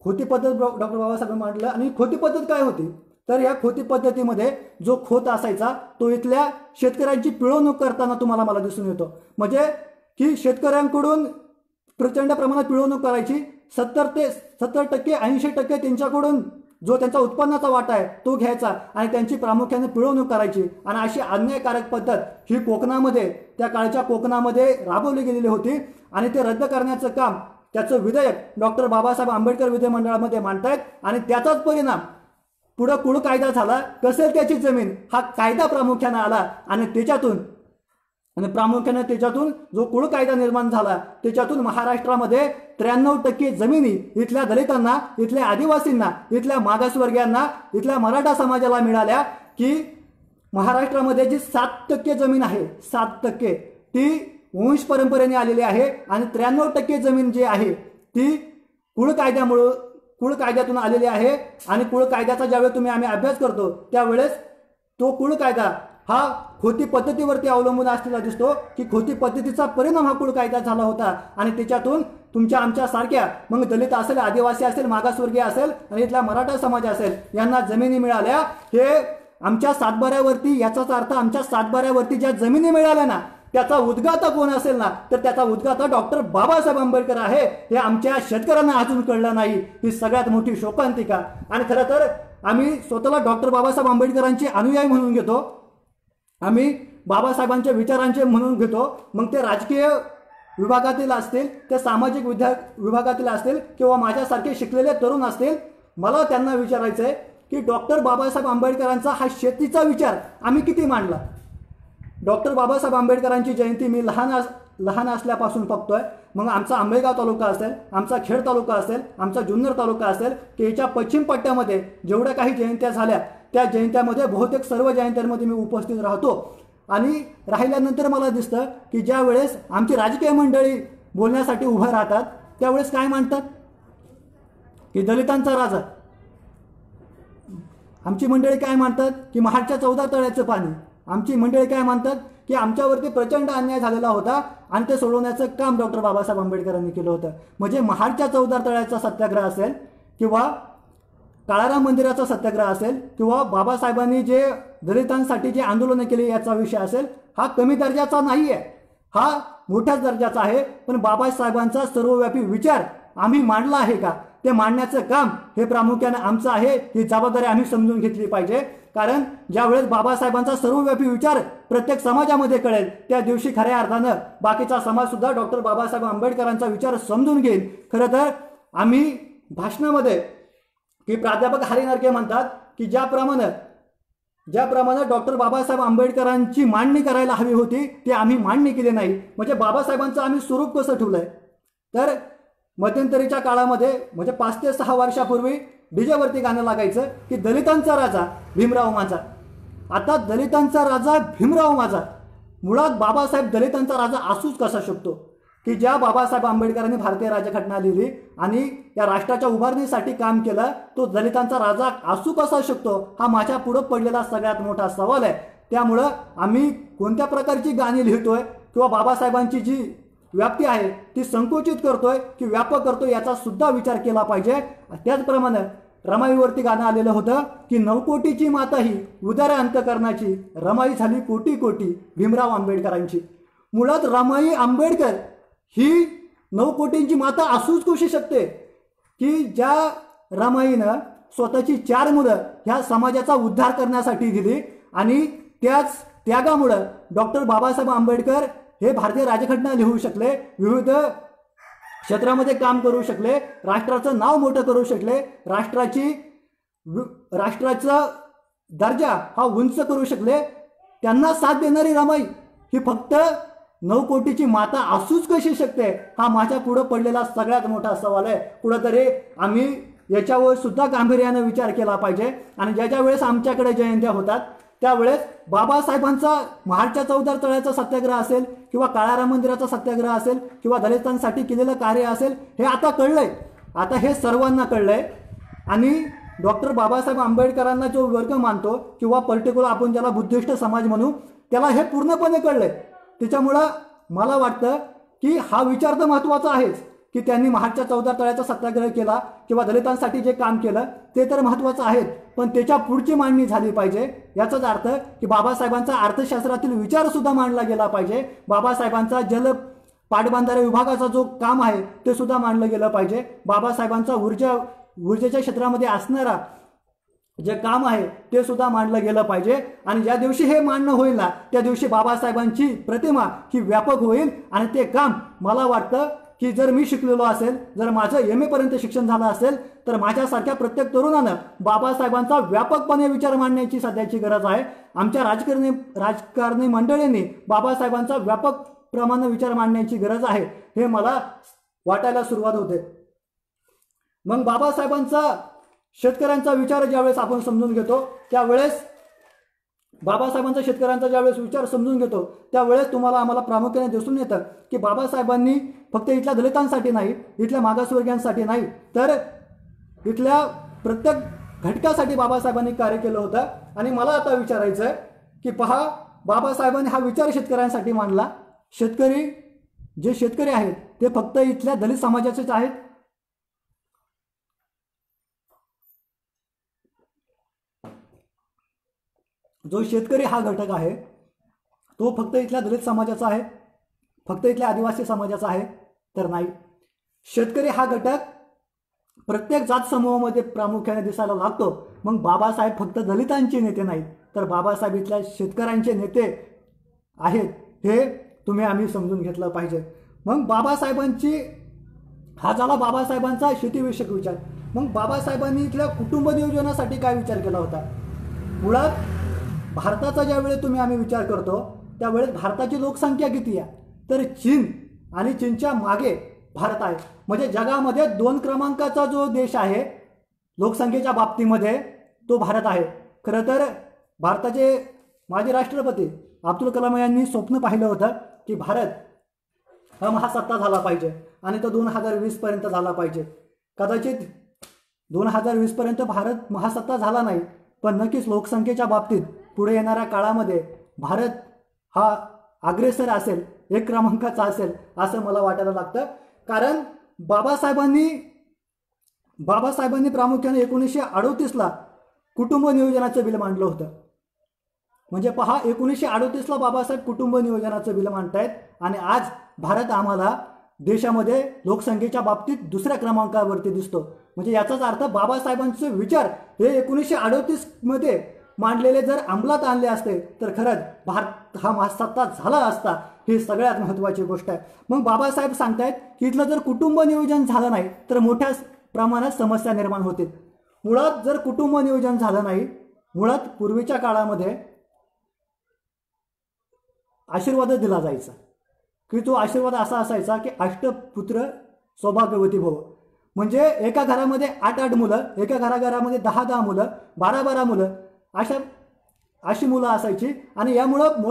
खोटी पद्धत डॉक्टर बाबासाहेबांनी मांडलं. आणि खोटी पद्धत काय होती तर या खोटी पद्धतीमध्ये जो खोत असायचा तो इथल्या शेतकऱ्यांची पिळवणूक करताना तुम्हाला मला दिसून येतो. म्हणजे की शेतकऱ्यांकडून प्रचंड प्रमाणात पिळवणूक करायची, 70% 80% त्यांच्याकडून जो त्यांचा उत्पन्नाचा वाटा आहे तो घ्यायचा आणि त्यांची प्रामुख्याने पिळवणूक करायची. आणि अशी अन्यायकारक पद्धत ही कोकणामध्ये त्या काळच्या कोकणामध्ये राबवली गेलेली होती. आणि ते रद्द करण्याचं काम त्याचं विधेयक डॉक्टर बाबासाहेब आंबेडकर विधिमंडळामध्ये मांडतायत. आणि त्याचाच परिणाम पुढे कुळ कायदा झाला, कसेल त्याची जमीन हा कायदा प्रामुख्याने आला. आणि प्रामुख्याने त्याच्यातून जो कुळ कायदा निर्माण झाला त्याच्यातून महाराष्ट्रामध्ये 93% जमिनी इथल्या दलितांना, इथल्या आदिवासींना, इथल्या मागासवर्गीयांना, इथल्या मराठा समाजाला मिळाल्या. की महाराष्ट्रामध्ये जी 7% जमीन आहे 7% ती वंश परंपरेने आलेली आहे. आणि 93% जमीन जी आहे ती कुळ कायद्यातून आलेली आहे. आणि कुळ कायद्याचा ज्यावेळेस आम्ही अभ्यास करतो त्यावेळेस तो कुळ कायदा हा खोटी पद्धतीवरती अवलंबून असलेला दिसतो. की खोटी पद्धतीचा परिणाम हा कुळ कायदा झाला होता. आणि त्याच्यातून तुमच्या आमच्या सारख्या मग दलित असेल, आदिवासी असेल, मागासवर्गीय असेल आणि इथला मराठा समाज असेल यांना जमिनी मिळाल्या. हे आमच्या सातबाऱ्यावरती, याचाच अर्थ आमच्या सातबाऱ्यावरती ज्या जमिनी मिळाल्या ना त्याचा उद्गाता कोण असेल ना तर त्याचा उद्गाता डॉक्टर बाबासाहेब आंबेडकर आहे. हे आमच्या शेतकऱ्यांना अजून कळलं नाही. ही सगळ्यात मोठी शोकांतिका. आणि खरं तर आम्ही स्वतःला डॉक्टर बाबासाहेब आंबेडकरांचे अनुयायी म्हणून घेतो, आम्ही बाबासाहेबांच्या विचारांचे म्हणून घेतो. मग ते राजकीय विभागातील असतील, ते सामाजिक विभागातील असतील किंवा माझ्यासारखे शिकलेले तरुण असतील, मला त्यांना विचारायचं आहे की डॉक्टर बाबासाहेब आंबेडकरांचा हा शेतीचा विचार आम्ही किती मांडला. डॉक्टर बाबासाहेब आंबेडकरांची जयंती मी लहान असल्यापासून बघतोय. मग आमचा आंबेगाव तालुका असेल, आमचा खेड तालुका असेल, आमचा जुन्नर तालुका असेल, की याच्या पश्चिम पट्ट्यामध्ये जेवढ्या काही जयंत्या झाल्या त्या जयंत्यामध्ये बहुतेक सर्व जयंत्यांमध्ये मी उपस्थित राहतो. आणि राहिल्यानंतर मला दिसतं की ज्या वेळेस आमची राजकीय मंडळी बोलण्यासाठी उभं राहतात त्यावेळेस काय मांडतात की दलितांचा राजा. आमची मंडळी काय मांडतात की महाडच्या 14 तळ्याचं पाणी. आमची मंडळी काय मानतात की आमच्यावरती प्रचंड अन्याय झालेला होता आणि ते सोडवण्याचं काम डॉक्टर बाबासाहेब आंबेडकरांनी केलं होतं. म्हणजे महाडच्या 14 तळ्याचा सत्याग्रह असेल किंवा काळाराम मंदिराचा सत्याग्रह असेल किंवा बाबासाहेबांनी जे दलितांसाठी जे आंदोलनं केली याचा विषय असेल, हा कमी दर्जाचा नाही आहे, हा मोठ्याच दर्जाचा आहे. पण बाबासाहेबांचा सर्वव्यापी विचार आम्ही मांडला आहे का ते मांडण्याचं काम हे प्रामुख्याने आमचं आहे. ही जबाबदारी आम्ही समजून घेतली पाहिजे. कारण ज्यावेळेस बाबासाहेबांचा सर्वव्यापी विचार प्रत्येक समाजामध्ये कळेल त्या दिवशी खऱ्या अर्थानं बाकीचा समाज सुद्धा डॉक्टर बाबासाहेब आंबेडकरांचा विचार समजून घेईल. खरं तर आम्ही भाषणामध्ये की प्राध्यापक हरिनारके म्हणतात की ज्याप्रमाणे डॉक्टर बाबासाहेब आंबेडकरांची मांडणी करायला हवी होती ती आम्ही मांडणी केली नाही. म्हणजे बाबासाहेबांचं आम्ही स्वरूप कसं ठेवलंय तर मध्यंतरीच्या काळामध्ये म्हणजे 5 ते 6 वर्षापूर्वी डीजेवरती गाणं लागायचं की दलितांचा राजा भीमराव माझा. आता दलितांचा राजा भीमराव माझा, मुळात बाबासाहेब दलितांचा राजा असूच कसा शकतो की ज्या बाबासाहेब आंबेडकरांनी भारतीय राज्यघटना लिहिली आणि या राष्ट्राच्या उभारणीसाठी काम केलं तो दलितांचा राजा असू कसा शकतो हा माझ्या पुढे पडलेला सगळ्यात मोठा सवाल आहे. त्यामुळं आम्ही कोणत्या प्रकारची गाणी लिहितोय किंवा बाबासाहेबांची जी व्याप्ती आहे ती संकुचित करतोय की व्यापक करतोय याचा सुद्धा विचार केला पाहिजे. त्याचप्रमाणे रमाईवरती गाणं आलेलं होतं की 9 कोटीची माता ही उदार अंतकरणाची, रमाई झाली कोटी कोटी भीमराव आंबेडकरांची. मुळात रमाई आंबेडकर ही 9 कोटींची माता असूच कशी शकते की ज्या रमाईनं स्वतःची 4 मुलं ह्या समाजाचा उद्धार करण्यासाठी दिली आणि त्याच त्यागामुळं डॉक्टर बाबासाहेब आंबेडकर हे भारतीय राज्यघटना लिहू शकले, विविध क्षेत्रामध्ये काम करू शकले, राष्ट्राचं नाव मोठं करू शकले, राष्ट्राचा दर्जा हा उंच करू शकले, त्यांना साथ देणारी रमाई ही फक्त 9 कोटीची माता असूच कशी शकते, हा माझ्या पुढे पडलेला सगळ्यात मोठा सवाल आहे. कुठंतरी आम्ही याच्यावर सुद्धा गांभीर्याने विचार केला पाहिजे. आणि ज्या वेळेस आमच्याकडे जयंत्या होतात त्यावेळेस बाबासाहेबांचा महाडच्या चौदार तळ्याचा सत्याग्रह असेल किंवा काळा राम मंदिराचा सत्याग्रह असेल किंवा दलितांसाठी केलेलं कार्य असेल, हे आता कळलंय. आता हे सर्वांना कळलंय. आणि डॉक्टर बाबासाहेब आंबेडकरांना जो वर्ग मानतो किंवा पर्टिक्युलर आपण ज्याला बुद्धिस्ट समाज म्हणू, त्याला हे पूर्णपणे कळलंय. त्याच्यामुळं मला वाटतं की हा विचार तर महत्त्वाचा आहेच की त्यांनी महाडच्या चौदार तळ्याचा सत्याग्रह केला किंवा दलितांसाठी जे काम केलं ते तर महत्त्वाचं आहे, पण त्याच्या पुढची मांडणी झाली पाहिजे. याचाच अर्थ की बाबासाहेबांचा अर्थशास्त्रातील विचार सुद्धा मांडला गेला पाहिजे. बाबासाहेबांचा जल पाटबंधारे विभागाचा जो काम आहे ते सुद्धा मांडलं गेलं पाहिजे. बाबासाहेबांचा ऊर्जेच्या क्षेत्रामध्ये असणारा जे काम आहे ते सुद्धा मांडलं गेलं पाहिजे. आणि ज्या दिवशी हे मांडणं होईल ना, त्या दिवशी बाबासाहेबांची प्रतिमा ही व्यापक होईल. आणि ते काम मला वाटतं की जर मी शिकलेलो असेल, जर माझं MA पर्यंत शिक्षण झालं असेल, तर माझ्यासारख्या प्रत्येक तरुणानं बाबासाहेबांचा व्यापकपणे विचार मांडण्याची सध्याची गरज आहे. आमच्या राजकारणी मंडळींनी बाबासाहेबांचा व्यापक प्रमाणे विचार मांडण्याची गरज आहे, हे मला वाटायला सुरुवात होते. मग बाबासाहेबांचा शेतकऱ्यांचा विचार ज्यावेळेस आपण समजून घेतो त्यावेळेस बाबासाहेबांचा शेतकऱ्यांचा ज्यावेळेस विचार समजून घेतो त्यावेळेस तुम्हाला आम्हाला प्रामुख्याने दिसून येतं की बाबासाहेबांनी फक्त इथल्या दलितांसाठी नाही, इथल्या मागासवर्गीयांसाठी नाही, तर इथल्या प्रत्येक घटकासाठी बाबासाहेबांनी कार्य केलं होतं. आणि मला आता विचारायचं आहे की पहा, बाबासाहेबांनी हा विचार शेतकऱ्यांसाठी मांडला. जे शेतकरी आहेत ते फक्त इथल्या दलित समाजाचेच आहेत. जो शेतकरी हा घटक आहे तो फक्त इथल्या दलित समाजाचा आहे, फक्त इथल्या आदिवासी समाजाचा आहे तर नाही. शेतकरी हा घटक प्रत्येक जात समूहामध्ये प्रामुख्याने दिसायला लागतो. मग बाबासाहेब फक्त दलितांचे नेते नाहीत, तर बाबासाहेब इथल्या शेतकऱ्यांचे नेते आहेत, हे आम्ही समजून घेतलं पाहिजे. मग बाबासाहेबांची हा झाला बाबासाहेबांचा शेतीविषयक विचार. मग बाबासाहेबांनी इथल्या कुटुंब नियोजनासाठी काय विचार केला होता? मुळात भारताचा ज्यावेळेस आम्ही विचार करतो त्यावेळेस भारताची लोकसंख्या किती आहे, तर चीन आणि चीनच्या मागे भारत आहे. म्हणजे जगामध्ये 2 क्रमांकाचा जो देश आहे लोकसंख्येच्या बाबतीमध्ये तो भारत आहे. खरं तर भारताचे माजी राष्ट्रपती अब्दुल कलाम यांनी स्वप्न पाहिलं होतं की भारत हा महासत्ता झाला पाहिजे आणि तो 2020 पर्यंत झाला पाहिजे. कदाचित 2020 पर्यंत भारत महासत्ता झाला नाही, पण नक्कीच लोकसंख्येच्या बाबतीत पुढे येणाऱ्या काळामध्ये भारत हा अग्रेसर असेल, 1 क्रमांकाचा असेल असं मला वाटायला लागतं. कारण बाबासाहेबांनी प्रामुख्याने 1938ला कुटुंब नियोजनाचं बिल मांडलं होतं. म्हणजे पहा, 1938ला बाबासाहेब कुटुंब नियोजनाचं बिल मांडतायत आणि आज भारत आम्हाला देशामध्ये लोकसंख्येच्या बाबतीत 2ऱ्या क्रमांकावरती दिसतो. म्हणजे याचाच अर्थ बाबासाहेबांचे विचार हे 1938 मध्ये मांडलेले जर अंमलात आणले असते तर खरंच भारत हा महासत्ता झाला असता. ही सगळ्यात महत्त्वाची गोष्ट आहे. मग बाबासाहेब सांगतायत की इथलं जर कुटुंब नियोजन झालं नाही तर मोठ्या प्रमाणात समस्या निर्माण होतील. मुळात जर कुटुंब नियोजन झालं नाही, मुळात पूर्वीच्या काळामध्ये आशीर्वाद दिला जायचा की तो आशीर्वाद असा असायचा की अष्टपुत्र सौभाग्यवती भव. म्हणजे एका घरामध्ये 8-8 मुलं, एका घराघरामध्ये 10-10 मुलं, 12-12 मुलं, अशी मुलं असायची. आणि यामुळं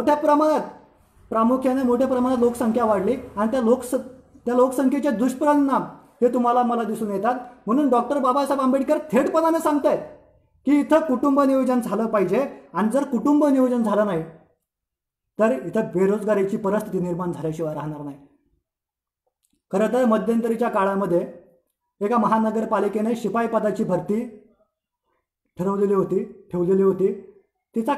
प्रामुख्याने मोठ्या प्रमाणात लोकसंख्या वाढली आणि त्या लोकसंख्येचे दुष्परिणाम हे मला दिसून येतात. म्हणून डॉक्टर बाबासाहेब आंबेडकर थेटपणाने सांगतायत की इथं कुटुंब नियोजन झालं पाहिजे. आणि जर कुटुंब नियोजन झालं नाही तर इथं बेरोजगारीची परिस्थिती निर्माण झाल्याशिवाय राहणार नाही. खरं तर मध्यंतरीच्या काळामध्ये एका महानगरपालिकेने शिपाई पदाची भरती ठेवलेली होती. तिचा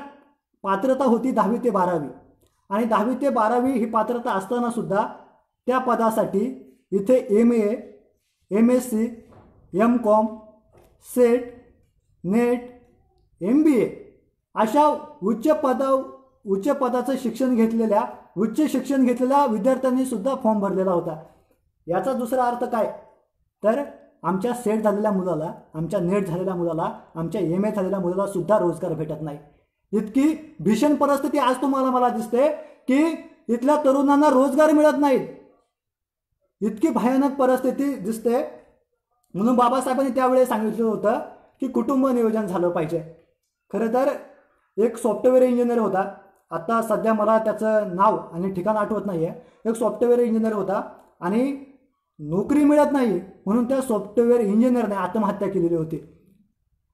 पात्रता होती 10वी ते 12वी आणि 10वी ते 12वी ही पात्रता असताना सुद्धा त्या पदासाठी इथे MA, MSc, MCom, set, net, MBA अशा उच्च शिक्षण घेतलेल्या विद्यार्थ्यांनी सुद्धा फॉर्म भरलेला होता. याचा दुसरा अर्थ काय, तर आमच्या सेट झालेल्या मुलाला, आमच्या नेट झालेल्या मुलाला, आमच्या MA झालेल्या मुलाला सुद्धा रोजगार भेटत नाही. इतकी भीषण परिस्थिती आज तुम्हाला मला दिसते की इथल्या तरुणांना रोजगार मिळत नाहीत. इतकी भयानक परिस्थिती दिसते. म्हणून बाबासाहेबांनी त्यावेळेस सांगितलं होतं की कुटुंब नियोजन झालं पाहिजे. खरं तर एक सॉफ्टवेअर इंजिनियर होता, आता सध्या मला त्याचं नाव आणि ठिकाण आठवत नाही आहे. एक सॉफ्टवेअर इंजिनियर होता आणि नोकरी मिळत नाही म्हणून त्या सॉफ्टवेअर इंजिनियरने आत्महत्या केलेली होती.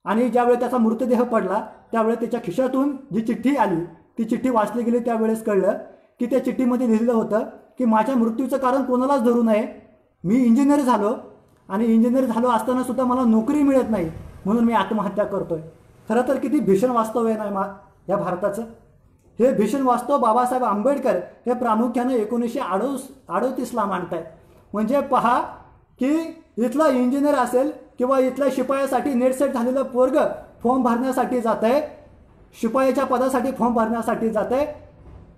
आणि ज्यावेळी त्याचा मृतदेह पडला त्यावेळी त्याच्या खिशातून जी चिठ्ठी आली ती चिठ्ठी वाचली गेली. त्यावेळेस कळलं की त्या चिठ्ठीमध्ये लिहिलं होतं की माझ्या मृत्यूचं कारण कोणालाच धरू नये, मी इंजिनियर झालो आणि इंजिनियर झालो असताना सुद्धा मला नोकरी मिळत नाही म्हणून मी आत्महत्या करतोय. खरं तर किती भीषण वास्तव आहे ना या भारताचं. हे भीषण वास्तव बाबासाहेब आंबेडकर हे प्रामुख्याने 1938ला मांडतायत. म्हणजे पहा की इथला इंजिनियर असेल किंवा इथल्या शिपायासाठी नेट सेट झालेलं पोरग फॉर्म भरण्यासाठी जात आहे, शिपायाच्या पदासाठी फॉर्म भरण्यासाठी जात आहे.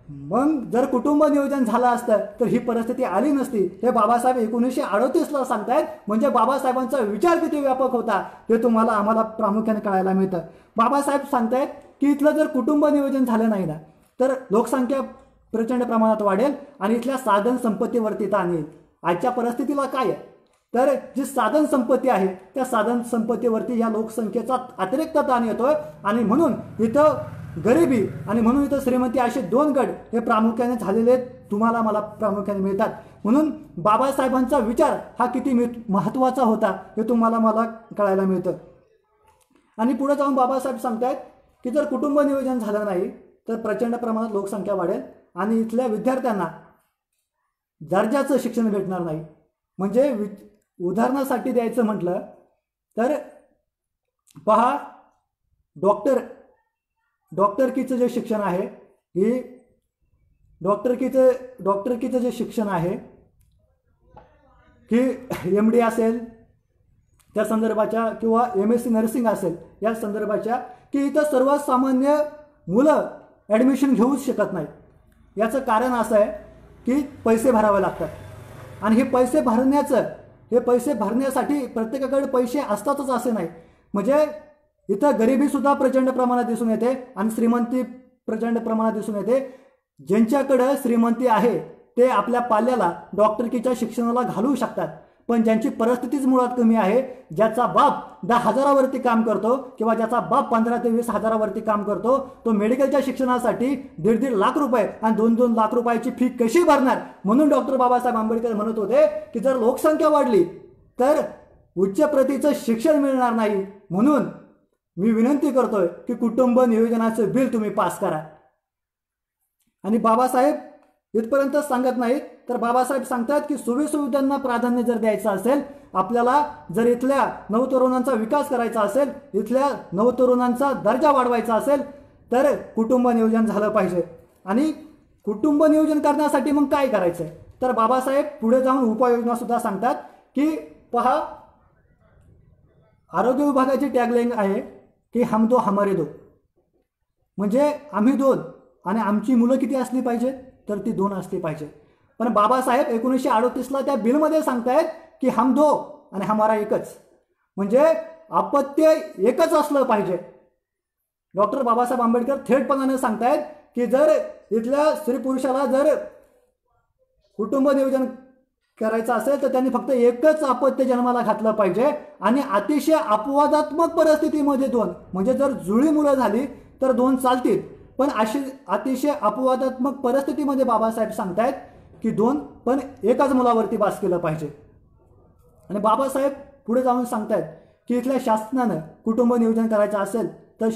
मग जर कुटुंब नियोजन झालं असतं तर ही परिस्थिती आली नसती. हे बाबासाहेब 1938ला सांगतायत. म्हणजे बाबासाहेबांचा विचार किती व्यापक होता हे तुम्हाला आम्हाला प्रामुख्याने कळायला मिळतं. बाबासाहेब सांगतायत की इथलं जर कुटुंब नियोजन झालं नाही ना तर लोकसंख्या प्रचंड प्रमाणात वाढेल आणि इथल्या साधन संपत्तीवरती ताण येईल. आजच्या परिस्थितीला काय आहे तर जी साधन संपत्ती आहे त्या साधन संपत्तीवरती या लोकसंख्येचा अतिरिक्त ताण येतोय आणि म्हणून इथं गरिबी आणि म्हणून इथं श्रीमंती असे दोन गट हे प्रामुख्याने झालेले तुम्हाला मला प्रामुख्याने मिळतात. म्हणून बाबासाहेबांचा विचार हा किती महत्त्वाचा होता हे तुम्हाला मला कळायला मिळतं. आणि पुढे जाऊन बाबासाहेब सांगतायत की जर कुटुंब नियोजन झालं नाही तर प्रचंड प्रमाणात लोकसंख्या वाढेल आणि इथल्या विद्यार्थ्यांना दर्जाचं शिक्षण भेटणार नाही. म्हणजे उदाहरणासाठी द्यायचं म्हटलं तर पहा, डॉक्टरकीचं जे शिक्षण आहे हे डॉक्टरकीचं जे शिक्षण आहे की MD असेल त्या संदर्भाच्या किंवा MSc नर्सिंग असेल या संदर्भाच्या की इथं सर्वसामान्य मुलं ॲडमिशन घेऊच शकत नाही. याचं कारण असं आहे की पैसे भरावे लागतात आणि हे पैसे भरण्यासाठी प्रत्येकाकडे पैसे असतातच असे नाही. म्हणजे इथं गरिबीसुद्धा प्रचंड प्रमाणात दिसून येते आणि श्रीमंती प्रचंड प्रमाणात दिसून येते. ज्यांच्याकडे श्रीमंती आहे ते आपल्या पाल्याला डॉक्टरकीच्या शिक्षणाला घालवू शकतात. पण ज्यांची परिस्थितीच मुळात कमी आहे, ज्याचा बाप 10,000वरती काम करतो किंवा ज्याचा बाप 15 ते 20,000वरती काम करतो, तो मेडिकलच्या शिक्षणासाठी 1.5 लाख रुपये आणि 2 लाख रुपयाची फी कशी भरणार. म्हणून डॉक्टर बाबासाहेब आंबेडकर म्हणत होते की जर लोकसंख्या वाढली तर उच्च प्रतीचं शिक्षण मिळणार नाही. म्हणून मी विनंती करतोय की कुटुंब नियोजनाचं बिल तुम्ही पास करा. आणि बाबासाहेब इथपर्यंत सांगत नाहीत तर बाबासाहेब सांगतात की सुविधांना प्राधान्य जर द्यायचं असेल, आपल्याला जर इथल्या नवतरुणांचा विकास करायचा असेल, इथल्या नवतरुणांचा दर्जा वाढवायचा असेल तर कुटुंब नियोजन झालं पाहिजे. आणि कुटुंब नियोजन करण्यासाठी मग काय करायचं तर बाबासाहेब पुढे जाऊन उपाययोजना सुद्धा सांगतात की पहा, आरोग्य विभागाची टॅगलाईन आहे की हम दो हमारे दो. म्हणजे आम्ही दोन आणि आमची मुलं किती असली पाहिजे तर ती 2 असली पाहिजे. पण बाबासाहेब 1938ला त्या बिलमध्ये सांगतायत की हम दो आणि हमारा एकच. म्हणजे अपत्य एकच असलं पाहिजे. डॉक्टर बाबासाहेब आंबेडकर थेटपणाने सांगतायत की जर इथल्या स्त्री पुरुषाला जर कुटुंब नियोजन करायचं असेल तर त्यांनी फक्त एकच अपत्य जन्माला घातलं पाहिजे आणि अतिशय अपवादात्मक परिस्थितीमध्ये 2, म्हणजे जर जुळी मुलं झाली तर 2 चालतील. पण अशी अतिशय अपवादात्मक परिस्थितीमध्ये बाबासाहेब सांगतायत की 2 पण एकाच मुलावरती बास केलं पाहिजे. आणि बाबासाहेब पुढे जाऊन सांगतायत की इथल्या शासनानं कुटुंब नियोजन करायचं असेल तर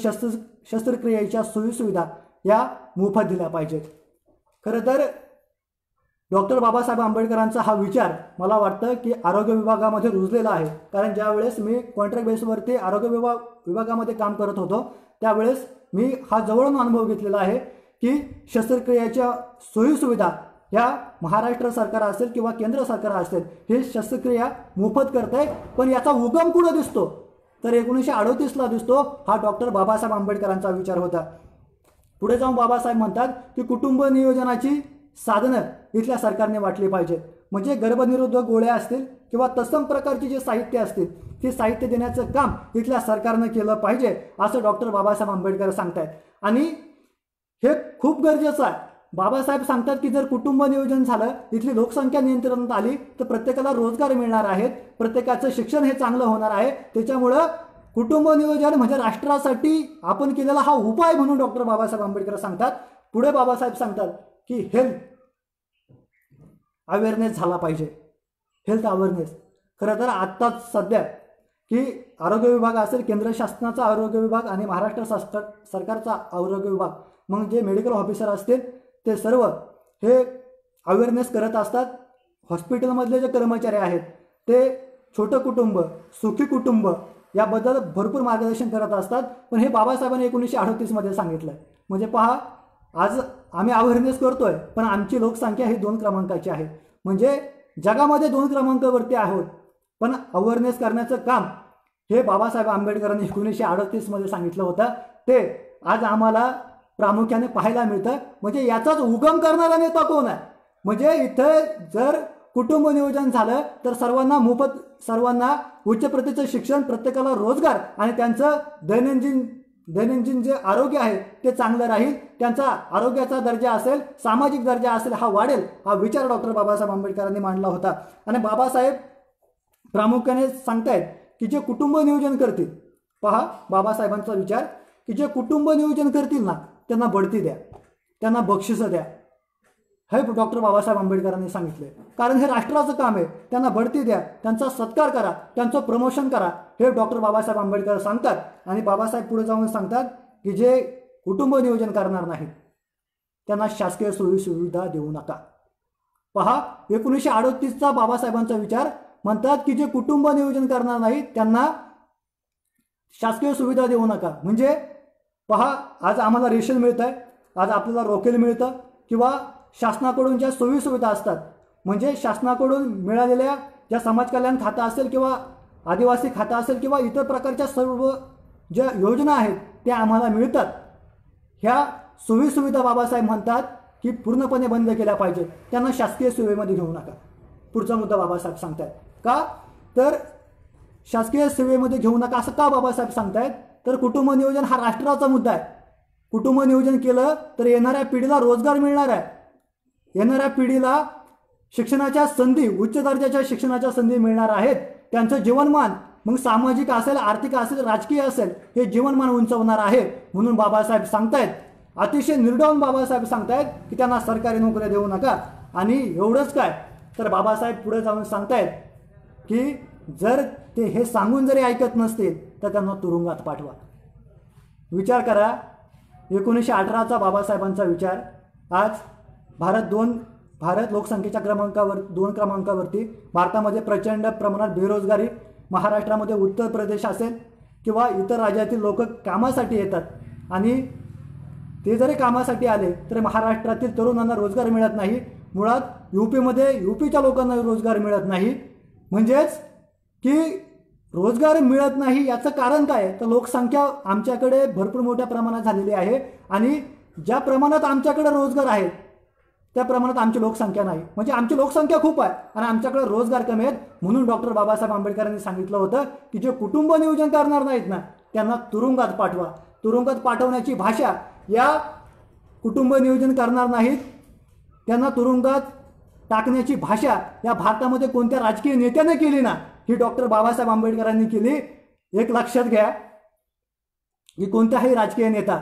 शस्त्रक्रियेच्या सोयीसुविधा या मोफत दिल्या पाहिजेत. खरं तर डॉक्टर बाबासाहेब आंबेडकरांचा हा विचार मला वाटतं की आरोग्य विभागामध्ये रुजलेला आहे. कारण ज्या वेळेस मी कॉन्ट्रॅक्ट बेसवरती आरोग्य विभागामध्ये काम करत होतो त्यावेळेस मी हा जवळून अनुभव घेतलेला आहे की शस्त्रक्रियेच्या सोयीसुविधा ह्या महाराष्ट्र सरकार असेल किंवा केंद्र सरकार असेल हे शस्त्रक्रिया मोफत करते. पण याचा उगम कुठं दिसतो तर 1938ला दिसतो. हा डॉक्टर बाबासाहेब आंबेडकरांचा विचार होता. पुढे जाऊन बाबासाहेब म्हणतात की कुटुंब नियोजनाची साधनं इथल्या सरकारने वाटली पाहिजेत. म्हणजे गर्भनिरोधक गोळ्या असतील किंवा तत्सम प्रकारची जे साहित्य असतील ते साहित्य देण्याचं काम इथल्या सरकारनं केलं पाहिजे असं डॉक्टर बाबासाहेब आंबेडकर सांगतायत. आणि हे खूप गरजेचं आहे. बाबासाहेब सांगतात की जर कुटुंब नियोजन झालं, इथली लोकसंख्या नियंत्रणात आली तर प्रत्येकाला रोजगार मिळणार आहेत, प्रत्येकाचं शिक्षण हे चांगलं होणार आहे. त्याच्यामुळं कुटुंब नियोजन म्हणजे राष्ट्रासाठी आपण केलेला हा उपाय म्हणून डॉक्टर बाबासाहेब आंबेडकर सांगतात. पुढे बाबासाहेब सांगतात की हेल्थ अवेअरनेस झाला पाहिजे. हेल्थ अवेअरनेस खरं तर आत्ताच सध्या की आरोग्य विभाग असेल, केंद्र शासनाचा आरोग्य विभाग आणि महाराष्ट्र सरकारचा आरोग्य विभाग, मग जे मेडिकल ऑफिसर असतील ते सर्व हे अवेअरनेस करत असतात. हॉस्पिटलमधले जे कर्मचारी आहेत ते छोटं कुटुंब, सुखी कुटुंब याबद्दल भरपूर मार्गदर्शन करत असतात. पण हे बाबासाहेबांनी 1938 सांगितलं. म्हणजे पहा, आज आम्ही अवेअरनेस करतोय पण आमची लोकसंख्या ही 2 क्रमांकाची आहे. म्हणजे जगामध्ये 2 क्रमांकावरती आहोत. पण अवेअरनेस करण्याचं काम हे बाबासाहेब आंबेडकरांनी 1938 सांगितलं होतं. ते आज आम्हाला प्रामुख्याने पाहायला मिळतं. म्हणजे याचाच उगम करणारा नेता कोण आहे? म्हणजे इथं जर कुटुंब नियोजन झालं तर सर्वांना मोफत, सर्वांना उच्च प्रतीचं शिक्षण, प्रत्येकाला रोजगार आणि त्यांचं दैनंदिन जे आरोग्य आहे ते चांगलं राहील. त्यांचा आरोग्याचा दर्जा असेल, सामाजिक दर्जा असेल हा वाढेल. हा विचार डॉक्टर बाबासाहेब आंबेडकरांनी मांडला होता. आणि बाबासाहेब प्रामुख्याने सांगतायत की जे कुटुंब नियोजन करतील, पहा बाबासाहेबांचा विचार की जे कुटुंब नियोजन करतील ना त्यांना बढती द्या, त्यांना बक्षिसं द्या. हे डॉक्टर बाबासाहेब आंबेडकरांनी सांगितले. कारण हे राष्ट्राचं काम आहे. त्यांना बढती द्या, त्यांचा सत्कार करा, त्यांचं प्रमोशन करा, हे डॉक्टर बाबासाहेब आंबेडकर सांगतात. आणि बाबासाहेब पुढे जाऊन सांगतात की जे कुटुंब नियोजन करणार नाहीत त्यांना शासकीय सोयी सुविधा देऊ नका. पहा, 1938चा बाबासाहेबांचा विचार म्हणतात की जे कुटुंब नियोजन करणार नाहीत त्यांना शासकीय सुविधा देऊ नका. म्हणजे पहा, आज आम्हाला रेशन मिळत आहे, आज आपल्याला रोकेल मिळतं किंवा शासनाकडून ज्या सोयी सुविधा असतात, म्हणजे शासनाकडून मिळालेल्या ज्या समाज कल्याण खातं असेल किंवा आदिवासी खातं असेल किंवा इतर प्रकारच्या सर्व ज्या योजना आहेत त्या आम्हाला मिळतात. ह्या सोयी सुविधा बाबासाहेब म्हणतात की पूर्णपणे बंद केल्या पाहिजे, त्यांना शासकीय सेवेमध्ये घेऊ नका. पुढचा मुद्दा बाबासाहेब सांगतायत. का तर शासकीय सेवेमध्ये घेऊ नका असं का बाबासाहेब सांगतायत? तर कुटुंब नियोजन हा राष्ट्राचा मुद्दा आहे. कुटुंब नियोजन केलं तर येणाऱ्या पिढीला रोजगार मिळणार आहे, येणाऱ्या पिढीला शिक्षणाच्या संधी, उच्च दर्जाच्या शिक्षणाच्या संधी मिळणार आहेत. त्यांचं जीवनमान मग सामाजिक असेल, आर्थिक असेल, राजकीय असेल, हे जीवनमान उंचावणार आहे. म्हणून बाबासाहेब सांगतायत, अतिशय निर्डौन बाबासाहेब सांगतायत की त्यांना सरकारी नोकऱ्या देऊ नका. आणि एवढंच काय तर बाबासाहेब पुढे जाऊन सांगतायत की जर ते हे सांगून जरी ऐकत नसतील तर त्यांना तुरुंगात पाठवा. विचार करा, 1918चा बाबासाहेबांचा विचार आज भारत लोकसंख्येच्या 2 क्रमांकावरती, भारतामध्ये प्रचंड प्रमाणात बेरोजगारी, महाराष्ट्रामध्ये उत्तर प्रदेश असेल किंवा इतर राज्यातील लोक कामासाठी येतात आणि ते जरी कामासाठी आले तर महाराष्ट्रातील तरुणांना रोजगार मिळत नाही. मुळात यूपीच्या लोकांना रोजगार मिळत नाही. म्हणजेच की रोजगार मिळत नाही याचं कारण काय? तर लोकसंख्या आमच्याकडे भरपूर मोठ्या प्रमाणात झालेली आहे आणि ज्या प्रमाणात आमच्याकडे रोजगार आहे त्या प्रमाणात आमची लोकसंख्या नाही. म्हणजे आमची लोकसंख्या खूप आहे आणि आमच्याकडे रोजगार कमी आहेत. म्हणून डॉक्टर बाबासाहेब आंबेडकरांनी सांगितलं होतं की जे कुटुंब नियोजन करणार नाहीत ना त्यांना तुरुंगात पाठवा. तुरुंगात पाठवण्याची भाषा, या कुटुंब नियोजन करणार नाहीत त्यांना तुरुंगात टाकण्याची भाषा या भारतामध्ये कोणत्या राजकीय नेत्याने केली ना, ही डॉक्टर बाबासाहेब आंबेडकरांनी केली. एक लक्षात घ्या की कोणताही राजकीय नेता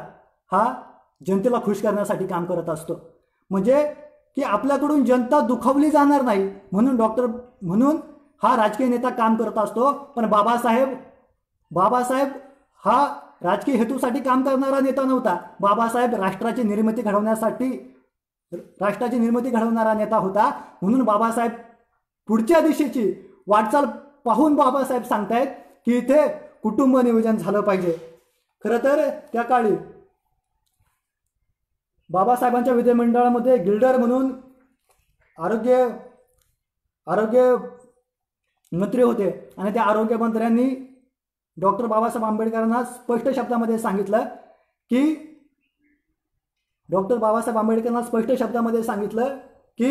हा जनतेला खुश करण्यासाठी काम करत असतो. म्हणजे की आपल्याकडून जनता दुखावली जाणार नाही म्हणून हा राजकीय नेता काम करत असतो. पण बाबासाहेब हा राजकीय हेतूसाठी काम करणारा नेता नव्हता. बाबासाहेब राष्ट्राची निर्मिती घडवणारा नेता होता. म्हणून बाबासाहेब पुढच्या दिशेची वाटचाल पाहून बाबासाहेब सांगतायत की इथे कुटुंब नियोजन झालं पाहिजे. खरं तर त्या काळी बाबासाहेबांच्या विधिमंडळामध्ये गिल्डर म्हणून आरोग्य मंत्री होते आणि त्या आरोग्य मंत्र्यांनी डॉक्टर बाबासाहेब आंबेडकरांना स्पष्ट शब्दामध्ये सांगितलं की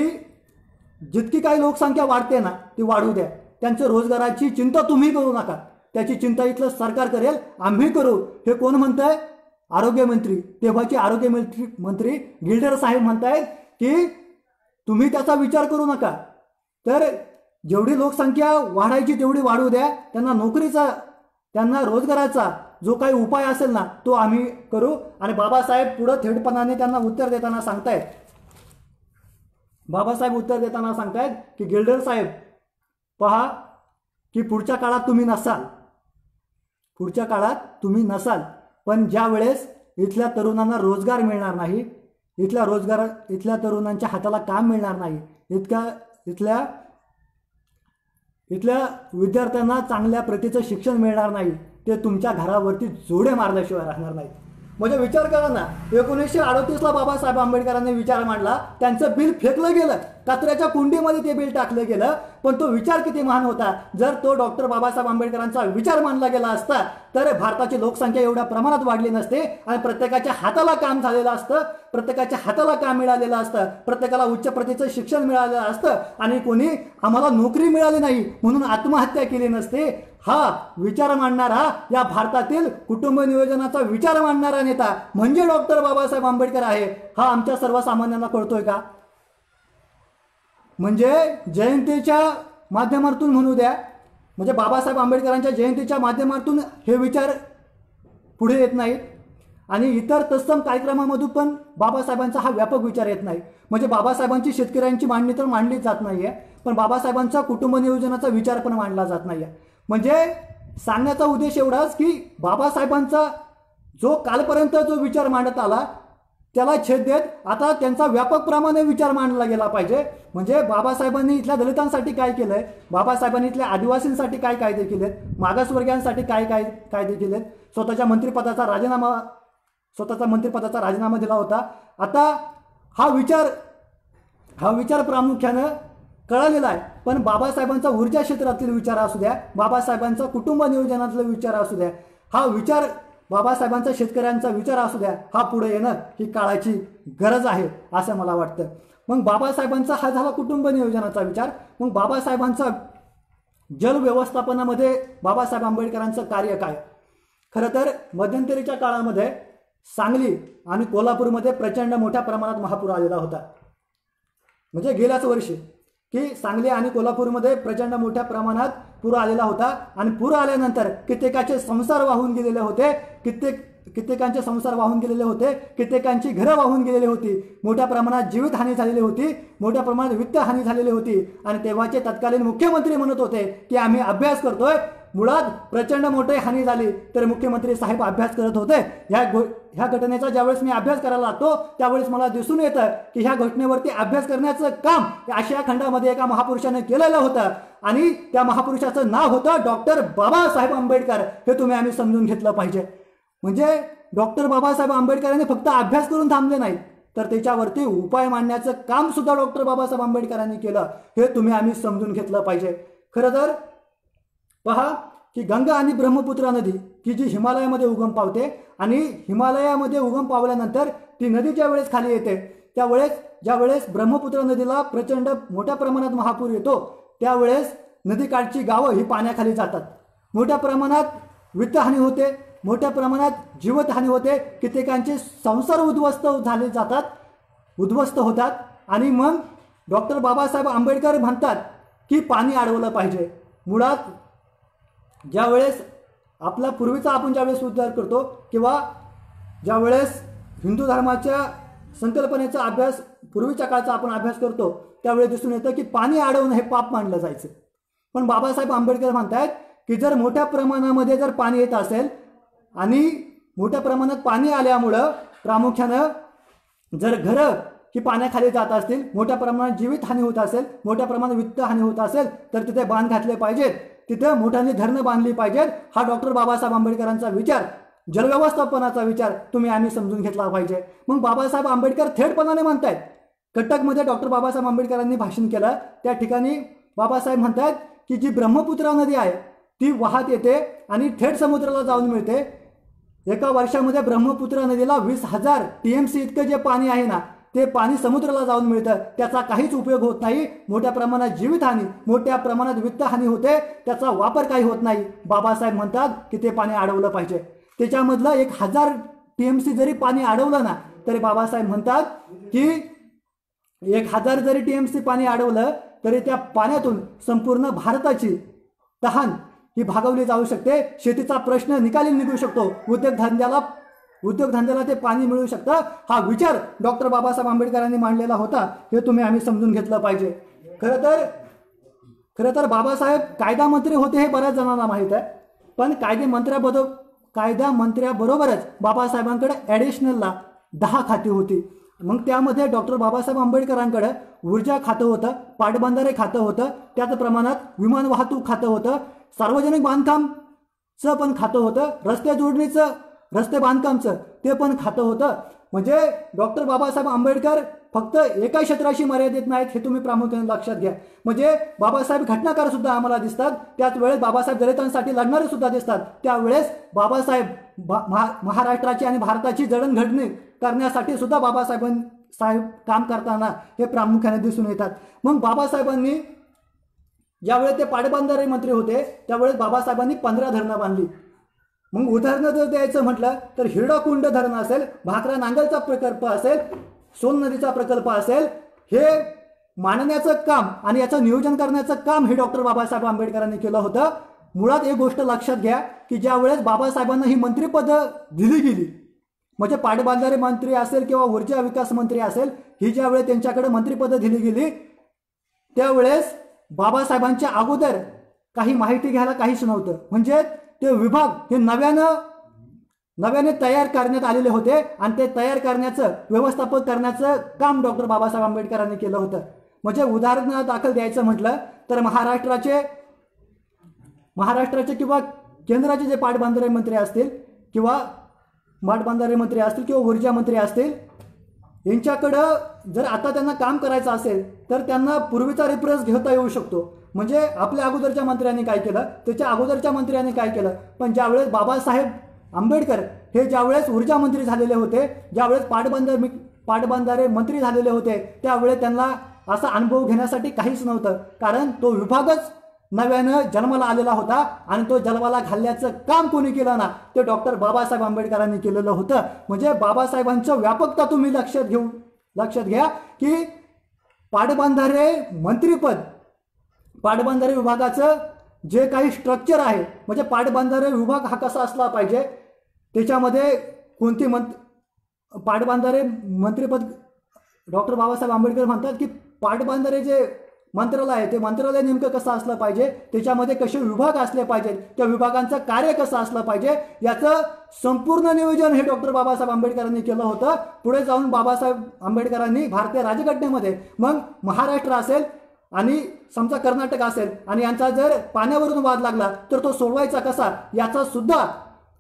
जितकी काही लोकसंख्या वाढते ना ती वाढू द्या, त्यांच्या रोजगाराची चिंता तुम्ही करू नका, त्याची चिंता इथलं सरकार करेल, आम्ही करू. हे कोण म्हणतंय? आरोग्यमंत्री, तेव्हाचे आरोग्यमंत्री गिल्डर साहेब म्हणतायत की तुम्ही त्याचा विचार करू नका. तर जेवढी लोकसंख्या वाढायची तेवढी वाढू द्या, त्यांना नोकरीचा, त्यांना रोजगाराचा जो काही उपाय असेल ना तो आम्ही करू. आणि बाबासाहेब पुढं थेटपणाने त्यांना उत्तर देताना सांगतायत, बाबासाहेब उत्तर देताना सांगतायत की गिल्डर साहेब पहा की पुढच्या काळात तुम्ही नसाल, पुढच्या काळात तुम्ही नसाल, पण ज्या वेळेस इथल्या तरुणांना रोजगार मिळणार नाही, इथल्या तरुणांच्या हाताला काम मिळणार नाही, इथल्या विद्यार्थ्यांना चांगल्या प्रतीचं शिक्षण मिळणार नाही, ते तुमच्या घरावरती जोडे मारल्याशिवाय राहणार नाही. म्हणजे विचार करा ना, 1938ला बाबासाहेब आंबेडकरांनी विचार मांडला, त्यांचं बिल फेकलं गेलं, कचऱ्याच्या कुंडीमध्ये ते बिल टाकलं गेलं, पण तो विचार किती महान होता. जर तो डॉक्टर बाबासाहेब आंबेडकरांचा विचार मानला गेला असता तर भारताची लोकसंख्या एवढ्या प्रमाणात वाढली नसते आणि प्रत्येकाच्या हाताला काम झालेलं असतं, प्रत्येकाच्या हाताला काम मिळालेलं असतं, प्रत्येकाला उच्च प्रतीचं शिक्षण मिळालेलं असतं आणि कोणी आम्हाला नोकरी मिळाली नाही म्हणून आत्महत्या केली नसते. हा विचार मांडणारा, या भारतातील कुटुंब नियोजनाचा विचार मांडणारा नेता म्हणजे डॉक्टर बाबासाहेब आंबेडकर आहे. हा आमच्या सर्वसामान्यांना कळतोय का? म्हणजे जयंतीच्या माध्यमातून म्हणू द्या, म्हणजे बाबासाहेब आंबेडकरांच्या जयंतीच्या माध्यमातून हे विचार पुढे येत नाहीत आणि इतर तत्सम कार्यक्रमामधून पण बाबासाहेबांचा हा व्यापक विचार येत नाही. म्हणजे बाबासाहेबांची शेतकऱ्यांची मांडणी तर मांडलीच जात नाहीये, पण बाबासाहेबांचा कुटुंब नियोजनाचा विचार पण मांडला जात नाहीये. म्हणजे सांगण्याचा उद्देश एवढाच की बाबासाहेबांचा जो कालपर्यंत जो विचार मांडत आला त्याला छेद देत आता त्यांचा व्यापक प्रमाणे विचार मांडला गेला पाहिजे. म्हणजे बाबासाहेबांनी इथल्या दलितांसाठी काय केलंय, बाबासाहेबांनी इथल्या आदिवासींसाठी काय कायदे केलेत, मागासवर्गीयांसाठी काय कायदे केलेत, स्वतःच्या मंत्रिपदाचा राजीनामा दिला होता. आता हा विचार प्रामुख्यानं कळलेला आहे, पण बाबासाहेबांचा ऊर्जा क्षेत्रातील विचार असू द्या, बाबासाहेबांचा कुटुंब नियोजनातला विचार असू द्या, हा विचार बाबासाहेबांचा शेतकऱ्यांचा विचार असू द्या, हा पुढे येणं ही काळाची गरज आहे असं मला वाटतं. मग बाबासाहेबांचा हा झाला कुटुंब नियोजनाचा विचार. मग बाबासाहेबांचा जल व्यवस्थापनामध्ये बाबासाहेब आंबेडकरांचं कार्य काय? खरं तर मध्यंतरीच्या काळामध्ये सांगली आणि कोल्हापूरमध्ये प्रचंड मोठ्या प्रमाणात महापूर आलेला होता. म्हणजे गेल्याच वर्षी की सांगली आणि कोल्हापूरमध्ये प्रचंड मोठ्या प्रमाणात पूर आलेला होता आणि पूर आल्यानंतर कित्येकाचे संसार वाहून गेलेले होते, कित्येकांचे संसार वाहून गेलेले होते, कित्येकांची घरं वाहून गेलेली होती, मोठ्या प्रमाणात जीवितहानी झालेली होती, मोठ्या प्रमाणात वित्तहानी झालेली होती. आणि तेव्हाचे तत्कालीन मुख्यमंत्री म्हणत होते की आम्ही अभ्यास करतोय. मुळात प्रचंड मोठी हानी झाली तर मुख्यमंत्री साहेब अभ्यास करत होते. ह्या घटनेचा ज्यावेळेस मी अभ्यास करायला लागतो त्यावेळेस मला दिसून येतं की ह्या घटनेवरती अभ्यास करण्याचं काम आशिया खंडामध्ये एका महापुरुषाने केलेलं होतं आणि त्या महापुरुषाचं नाव होतं डॉक्टर बाबासाहेब आंबेडकर. हे तुम्ही आम्ही समजून घेतलं पाहिजे. म्हणजे डॉक्टर बाबासाहेब आंबेडकरांनी फक्त अभ्यास करून थांबले नाहीत, तर त्याच्यावरती उपाय मांडण्याचं काम सुद्धा डॉक्टर बाबासाहेब आंबेडकरांनी केलं. हे तुम्ही आम्ही समजून घेतलं पाहिजे. खरं तर पहा की गंगा आणि ब्रह्मपुत्रा नदी की जी हिमालयामध्ये उगम पावते आणि हिमालयामध्ये उगम पावल्यानंतर ती नदी ज्या वेळेस खाली येते ज्यावेळेस ब्रह्मपुत्रा नदीला प्रचंड मोठ्या प्रमाणात महापूर येतो त्यावेळेस नदीकाठची गावं ही पाण्याखाली जातात. मोठ्या प्रमाणात वित्तहानी होते, मोठ्या प्रमाणात जीवितहानी होते, कित्येकांचे संसार उद्ध्वस्त होतात. आणि मग डॉक्टर बाबासाहेब आंबेडकर म्हणतात की पाणी अडवलं पाहिजे. मुळात ज्यावेळेस आपला पूर्वीचा आपण ज्यावेळेस उद्धार करतो किंवा ज्यावेळेस हिंदू धर्माच्या संकल्पनेचा अभ्यास पूर्वीच्या काळचा आपण अभ्यास करतो त्यावेळेस दिसून येतं की पाणी अडवणं हे पाप मानलं जायचं. पण बाबासाहेब आंबेडकर म्हणतात की जर मोठ्या प्रमाणामध्ये जर पाणी येत असेल आणि मोठ्या प्रमाणात पाणी आल्यामुळं प्रामुख्यानं जर घरं ही पाण्याखाली जात असतील, मोठ्या प्रमाणात जीवितहानी होत असेल, मोठ्या प्रमाणात वित्तहानी होत असेल तर तिथे बांध घातले पाहिजेत, तिथे मोठ्याने धरणं बांधली पाहिजेत. हा डॉक्टर बाबासाहेब आंबेडकरांचा विचार, जलव्यवस्थापनाचा विचार तुम्ही आम्ही समजून घेतला पाहिजे. मग बाबासाहेब आंबेडकर थेटपणाने म्हणतायत, कटकमध्ये डॉक्टर बाबासाहेब आंबेडकरांनी भाषण केलं त्या ठिकाणी बाबासाहेब म्हणतात की जी ब्रह्मपुत्रा नदी आहे ती वाहत येते आणि थेट समुद्राला जाऊन मिळते. एका वर्षामध्ये ब्रह्मपुत्रा नदीला 20,000 TMC इतकं जे पाणी आहे ना ते पाणी समुद्राला जाऊन मिळतं, त्याचा काहीच उपयोग होत नाही. मोठ्या प्रमाणात जीवितहानी, मोठ्या प्रमाणात वित्तहानी होते, त्याचा वापर काही होत नाही. बाबासाहेब म्हणतात की ते पाणी अडवलं पाहिजे. त्याच्यामधलं 1000 TMC जरी पाणी अडवलं ना तरी बाबासाहेब म्हणतात की 1000 जरी TMC पाणी अडवलं तरी त्या पाण्यातून संपूर्ण भारताची तहान ही भागवली जाऊ शकते. शेतीचा प्रश्न निकाली निघू शकतो. उद्योगधंद्याला ते पाणी मिळू शकतं. हा विचार डॉक्टर बाबासाहेब आंबेडकरांनी मांडलेला होता. हे आम्ही समजून घेतलं पाहिजे. खरं तर बाबासाहेब कायदा मंत्री होते हे बऱ्याच जणांना माहीत आहे. पण कायदा मंत्र्याबरोबरच बाबासाहेबांकडे ॲडिशनलला 10 खाती होती. मग त्यामध्ये डॉक्टर बाबासाहेब आंबेडकरांकडे ऊर्जा खातं होतं, पाटबंधारे खातं होतं, त्याच प्रमाणात विमान वाहतूक खातं होतं, सार्वजनिक बांधकामचं पण खातं होतं, रस्ते बांधकामचं ते पण खातं होतं. म्हणजे डॉक्टर बाबासाहेब आंबेडकर फक्त एका क्षेत्राशी मर्यादित नाहीत, हे तुम्ही प्रामुख्याने लक्षात घ्या. म्हणजे बाबासाहेब घटनाकार सुद्धा आम्हाला दिसतात, त्याच वेळेस बाबासाहेब दलितांसाठी लढणारे सुद्धा दिसतात. त्यावेळेस बाबासाहेब महाराष्ट्राची आणि भारताची जडणघडण करण्यासाठी सुद्धा बाबासाहेब काम करताना हे प्रामुख्याने दिसून येतात. मग बाबासाहेबांनी ज्यावेळेस ते पाटबंधारे मंत्री होते त्यावेळेस बाबासाहेबांनी 15 धरणं बांधली. मग उदाहरणं जर द्यायचं म्हटलं तर हिरडाकुंड धरण असेल, भाकरा नांगलचा प्रकल्प असेल, सोन नदीचा प्रकल्प असेल, हे मांडण्याचं काम आणि याचं नियोजन करण्याचं काम हे डॉक्टर बाबासाहेब आंबेडकरांनी केलं होतं. मुळात एक गोष्ट लक्षात घ्या की ज्या वेळेस बाबासाहेबांना ही मंत्रिपदं दिली गेली, म्हणजे पाटबंधारे मंत्री असेल किंवा ऊर्जा विकास मंत्री असेल, ही ज्यावेळेस त्यांच्याकडे मंत्रिपदं दिली गेली त्यावेळेस बाबासाहेबांच्या अगोदर काही माहिती घ्यायला काहीच नव्हतं. म्हणजे ते विभाग हे नव्याने तयार करण्यात आलेले होते आणि ते तयार करण्याचं व्यवस्थापन करण्याचं काम डॉक्टर बाबासाहेब आंबेडकरांनी केलं होतं. म्हणजे उदाहरणादाखल द्यायचं म्हटलं तर महाराष्ट्राचे किंवा केंद्राचे जे पाटबंधारे मंत्री असतील किंवा ऊर्जा मंत्री असतील, यांच्याकडं जर आता त्यांना काम करायचं असेल तर त्यांना पूर्वीचा रेफरन्स घेता येऊ शकतो. म्हणजे आपल्या अगोदरच्या मंत्र्यांनी काय केलं, त्याच्या अगोदरच्या मंत्र्यांनी काय केलं. पण ज्यावेळेस बाबासाहेब आंबेडकर हे ज्यावेळेस ऊर्जा मंत्री झालेले होते, ज्यावेळेस पाटबंधारे मंत्री झालेले होते, त्यावेळेस त्यांना असा अनुभव घेण्यासाठी काहीच नव्हतं. कारण तो विभागच नव्यानं जन्माला आलेला होता आणि तो जन्माला घालण्याचं काम कोणी केलं ना ते डॉक्टर बाबासाहेब आंबेडकरांनी केलेलं होतं. म्हणजे बाबासाहेबांचं व्यापकता तुम्ही लक्षात घ्या की पाटबंधारे विभागाचं जे काही स्ट्रक्चर आहे, म्हणजे पाटबंधारे विभाग हा कसा असला पाहिजे, त्याच्यामध्ये कोणती पाटबंधारे मंत्रिपद डॉक्टर बाबासाहेब आंबेडकर म्हणतात की पाटबंधारे जे मंत्रालय आहे ते मंत्रालय नेमकं कसं असलं पाहिजे, त्याच्यामध्ये कसे विभाग असले पाहिजेत, त्या विभागांचं कार्य कसं असलं पाहिजे, याचं संपूर्ण नियोजन हे डॉक्टर बाबासाहेब आंबेडकरांनी केलं होतं. पुढे जाऊन बाबासाहेब आंबेडकरांनी भारतीय राज्यघटनेमध्ये मग महाराष्ट्र असेल आणि समजा कर्नाटक असेल आणि यांचा जर पाण्यावरून वाद लागला तर तो सोडवायचा कसा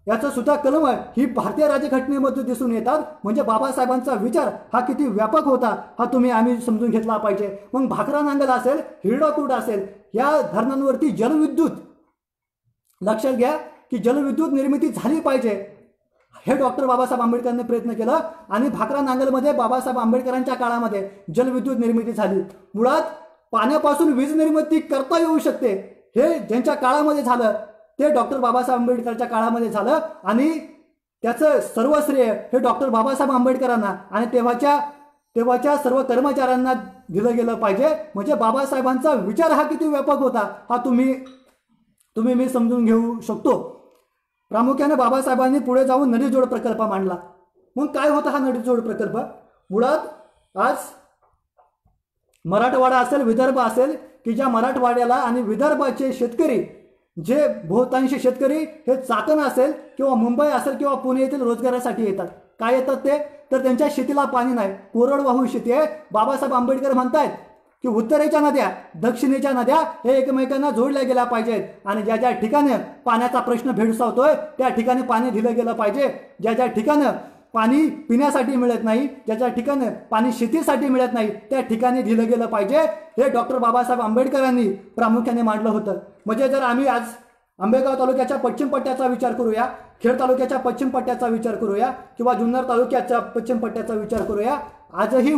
याचा सुद्धा कलम ही भारतीय राज्यघटनेमध्ये दिसून येतात. म्हणजे बाबासाहेबांचा विचार हा किती व्यापक होता हा आम्ही समजून घेतला पाहिजे. मग भाकरा नांगल असेल, हिरडाकुंड असेल, या धरणांवरती जलविद्युत लक्षात घ्या की जलविद्युत निर्मिती झाली पाहिजे, हे डॉक्टर बाबासाहेब आंबेडकरांनी प्रयत्न केला आणि भाकरा नांगलमध्ये बाबासाहेब आंबेडकरांच्या काळामध्ये जलविद्युत निर्मिती झाली. मुळात पाण्यापासून वीज निर्मिती करता येऊ शकते हे ज्यांच्या काळामध्ये झालं ते डॉक्टर बाबासाहेब आंबेडकरच्या काळामध्ये झालं आणि त्याचं सर्व श्रेय हे डॉक्टर बाबासाहेब आंबेडकरांना आणि तेव्हाच्या सर्व कर्मचाऱ्यांना दिलं गेलं पाहिजे. म्हणजे बाबासाहेबांचा विचार हा किती व्यापक होता हा मी समजून घेऊ शकतो. प्रामुख्याने बाबासाहेबांनी पुढे जाऊन नदीजोड प्रकल्प मांडला. मग काय होता हा नदीजोड प्रकल्प? मुळात आज मराठवाडा असेल, विदर्भ असेल की ज्या मराठवाड्याला आणि विदर्भाचे शेतकरी जे बहुतांशी शेतकरी हे चाकण असेल किंवा मुंबई असेल किंवा पुणे येथील रोजगारासाठी येतात. काय येतात ते तर त्यांच्या शेतीला पाणी नाही, कोरडवाहू शेती आहे. बाबासाहेब आंबेडकर म्हणतात की उत्तरेच्या नद्या दक्षिणेच्या नद्या हे एकमेकांना जोडल्या गेल्या पाहिजेत आणि ज्या ज्या ठिकाणी पाण्याचा प्रश्न भेडसावतोय त्या ठिकाणी पाणी दिलं गेलं पाहिजे. ज्या ज्या ठिकाणी पाणी पिण्यासाठी मिळत नाही, ज्याच्या ठिकाणी पाणी शेतीसाठी मिळत नाही त्या ठिकाणी दिलं गेलं पाहिजे, हे डॉक्टर बाबासाहेब आंबेडकरांनी प्रामुख्याने मांडलं होतं. म्हणजे जर आम्ही आज आंबेगाव तालुक्याच्या पश्चिम पट्ट्याचा विचार करूया, खेड तालुक्याच्या पश्चिम पट्ट्याचा विचार करूया किंवा जुन्नर तालुक्याच्या पश्चिम पट्ट्याचा विचार करूया, आजही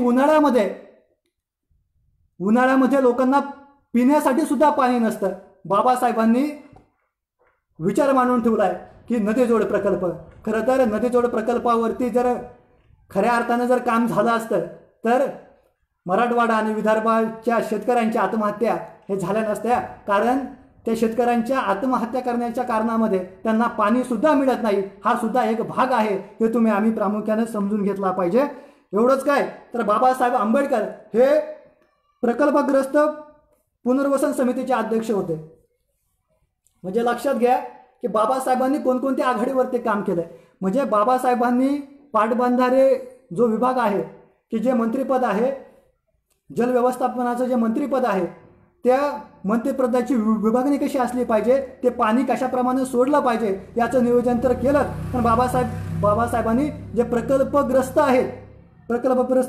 उन्हाळ्यामध्ये लोकांना पिण्यासाठी सुद्धा पाणी नसतं. बाबासाहेबांनी विचार मांडून ठेवलाय की नदीजोड प्रकल्प. खरं तर नदीजोड प्रकल्पावरती जर खऱ्या अर्थानं जर काम झालं असतं तर मराठवाडा आणि विदर्भाच्या शेतकऱ्यांच्या आत्महत्या हे झाल्या नसत्या. कारण त्या शेतकऱ्यांच्या आत्महत्या करण्याच्या कारणामध्ये त्यांना पाणी सुद्धा मिळत नाही. हा सुद्धा एक भाग आहे. हे तुम्ही आम्ही प्रामुख्याने समजून घेतला पाहिजे. एवढंच काय तर बाबासाहेब आंबेडकर हे प्रकल्पग्रस्त पुनर्वसन समितीचे अध्यक्ष होते. म्हणजे लक्षात घ्या की बाबासाहेबांनी कोणकोणत्या आघाडीवरती काम केलंय. म्हणजे बाबासाहेबांनी पाटबंधारे जो विभाग आहे की जे मंत्रिपद आहे, जल व्यवस्थापनाचं जे मंत्रिपद आहे, त्या मंत्रिपदाची विभागणी कशी असली पाहिजे, ते पाणी कशाप्रमाणे सोडलं पाहिजे याचं नियोजन तर केलं. पण बाबासाहेबांनी जे प्रकल्पग्रस्त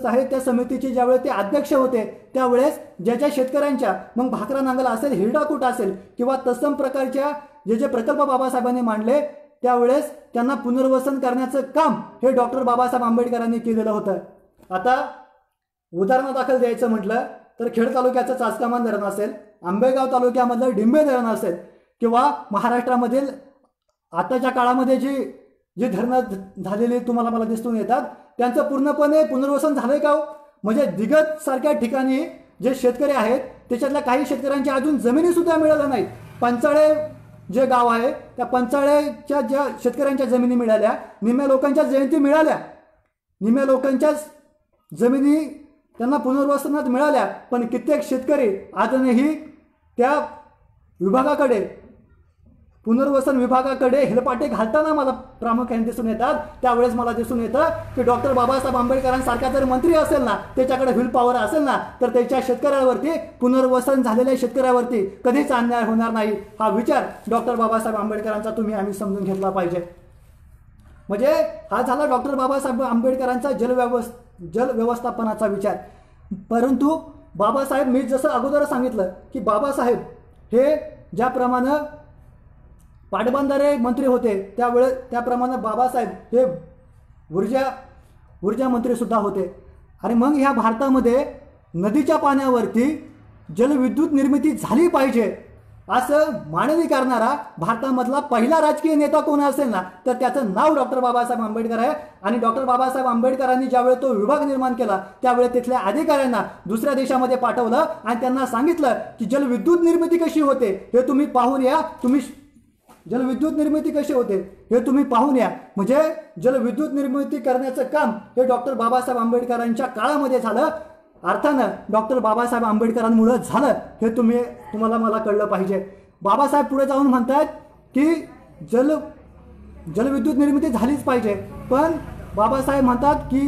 आहेत त्या समितीचे ज्यावेळेस ते अध्यक्ष होते त्यावेळेस ज्या शेतकऱ्यांच्या मग भाकरा नांगल असेल, हिरडाकुट असेल किंवा तत्सम प्रकारच्या जे प्रकल्प बाबासाहेबांनी मांडले त्यावेळेस त्यांना पुनर्वसन करण्याचं काम हे डॉक्टर बाबासाहेब आंबेडकरांनी केलेलं होतं. आता उदाहरणादाखल द्यायचं म्हटलं तर खेड तालुक्याचं चासकामान धरण असेल, आंबेगाव तालुक्यामधलं डिंबे धरण असेल किंवा महाराष्ट्रामधील आताच्या काळामध्ये जी धरणं झालेली तुम्हाला मला दिसून येतात त्यांचं पूर्णपणे पुनर्वसन झालंय का? म्हणजे दिगत सारख्या ठिकाणी जे शेतकरी आहेत त्याच्यातल्या काही शेतकऱ्यांच्या अजून जमिनी सुद्धा मिळाल्या नाहीत. पंचाळे जे गाव आहे त्या पंचाळेच्या ज्या शेतकऱ्यांच्या जमिनी मिळाल्या, निम्म्या लोकांच्या जयंती मिळाल्या, निम्म्या लोकांच्या जमिनी त्यांना पुनर्वसनात मिळाल्या. पण कित्येक शेतकरी अजूनही त्या विभागाकडे, पुनर्वसन विभागाकडे हेलपाटे घालताना मला प्रामुख्याने दिसून येतात. त्यावेळेस मला दिसून येतं की डॉक्टर बाबासाहेब आंबेडकरांसारखा जर मंत्री असेल ना, त्याच्याकडे व्हील पॉवर असेल ना, तर त्याच्या शेतकऱ्यावरती, पुनर्वसन झालेल्या शेतकऱ्यावरती कधीच अन्याय होणार नाही. हा विचार डॉक्टर बाबासाहेब आंबेडकरांचा तुम्ही आम्ही समजून घेतला पाहिजे. म्हणजे हा झाला डॉक्टर बाबासाहेब आंबेडकरांचा जल व्यवस्थापनाचा विचार. परंतु बाबासाहेब, मी जसं अगोदर सांगितलं की बाबासाहेब हे ज्याप्रमाणे पाटबंधारे मंत्री होते त्याप्रमाणे बाबासाहेब हे ऊर्जा मंत्री सुद्धा होते. आणि मग ह्या भारतामध्ये नदीच्या पाण्यावरती जलविद्युत निर्मिती झाली पाहिजे असं मांडणी करणारा भारतामधला पहिला राजकीय नेता कोण असेल ना, तर त्याचं नाव डॉक्टर बाबासाहेब आंबेडकर आहे. आणि डॉक्टर बाबासाहेब आंबेडकरांनी ज्यावेळेस तो विभाग निर्माण केला त्यावेळेस तिथल्या अधिकाऱ्यांना दुसऱ्या देशामध्ये पाठवलं आणि त्यांना सांगितलं की जलविद्युत निर्मिती कशी होते हे तुम्ही पाहून या. जलविद्युत निर्मिती कशी होते हे तुम्ही पाहून या. म्हणजे जलविद्युत निर्मिती करण्याचं काम हे डॉक्टर बाबासाहेब आंबेडकरांच्या काळामध्ये झालं. अर्थानं डॉक्टर बाबासाहेब आंबेडकरांमुळे झालं हे तुम्हाला मला कळलं पाहिजे. बाबासाहेब पुढे जाऊन म्हणतात की जलविद्युत निर्मिती झालीच पाहिजे. पण बाबासाहेब म्हणतात की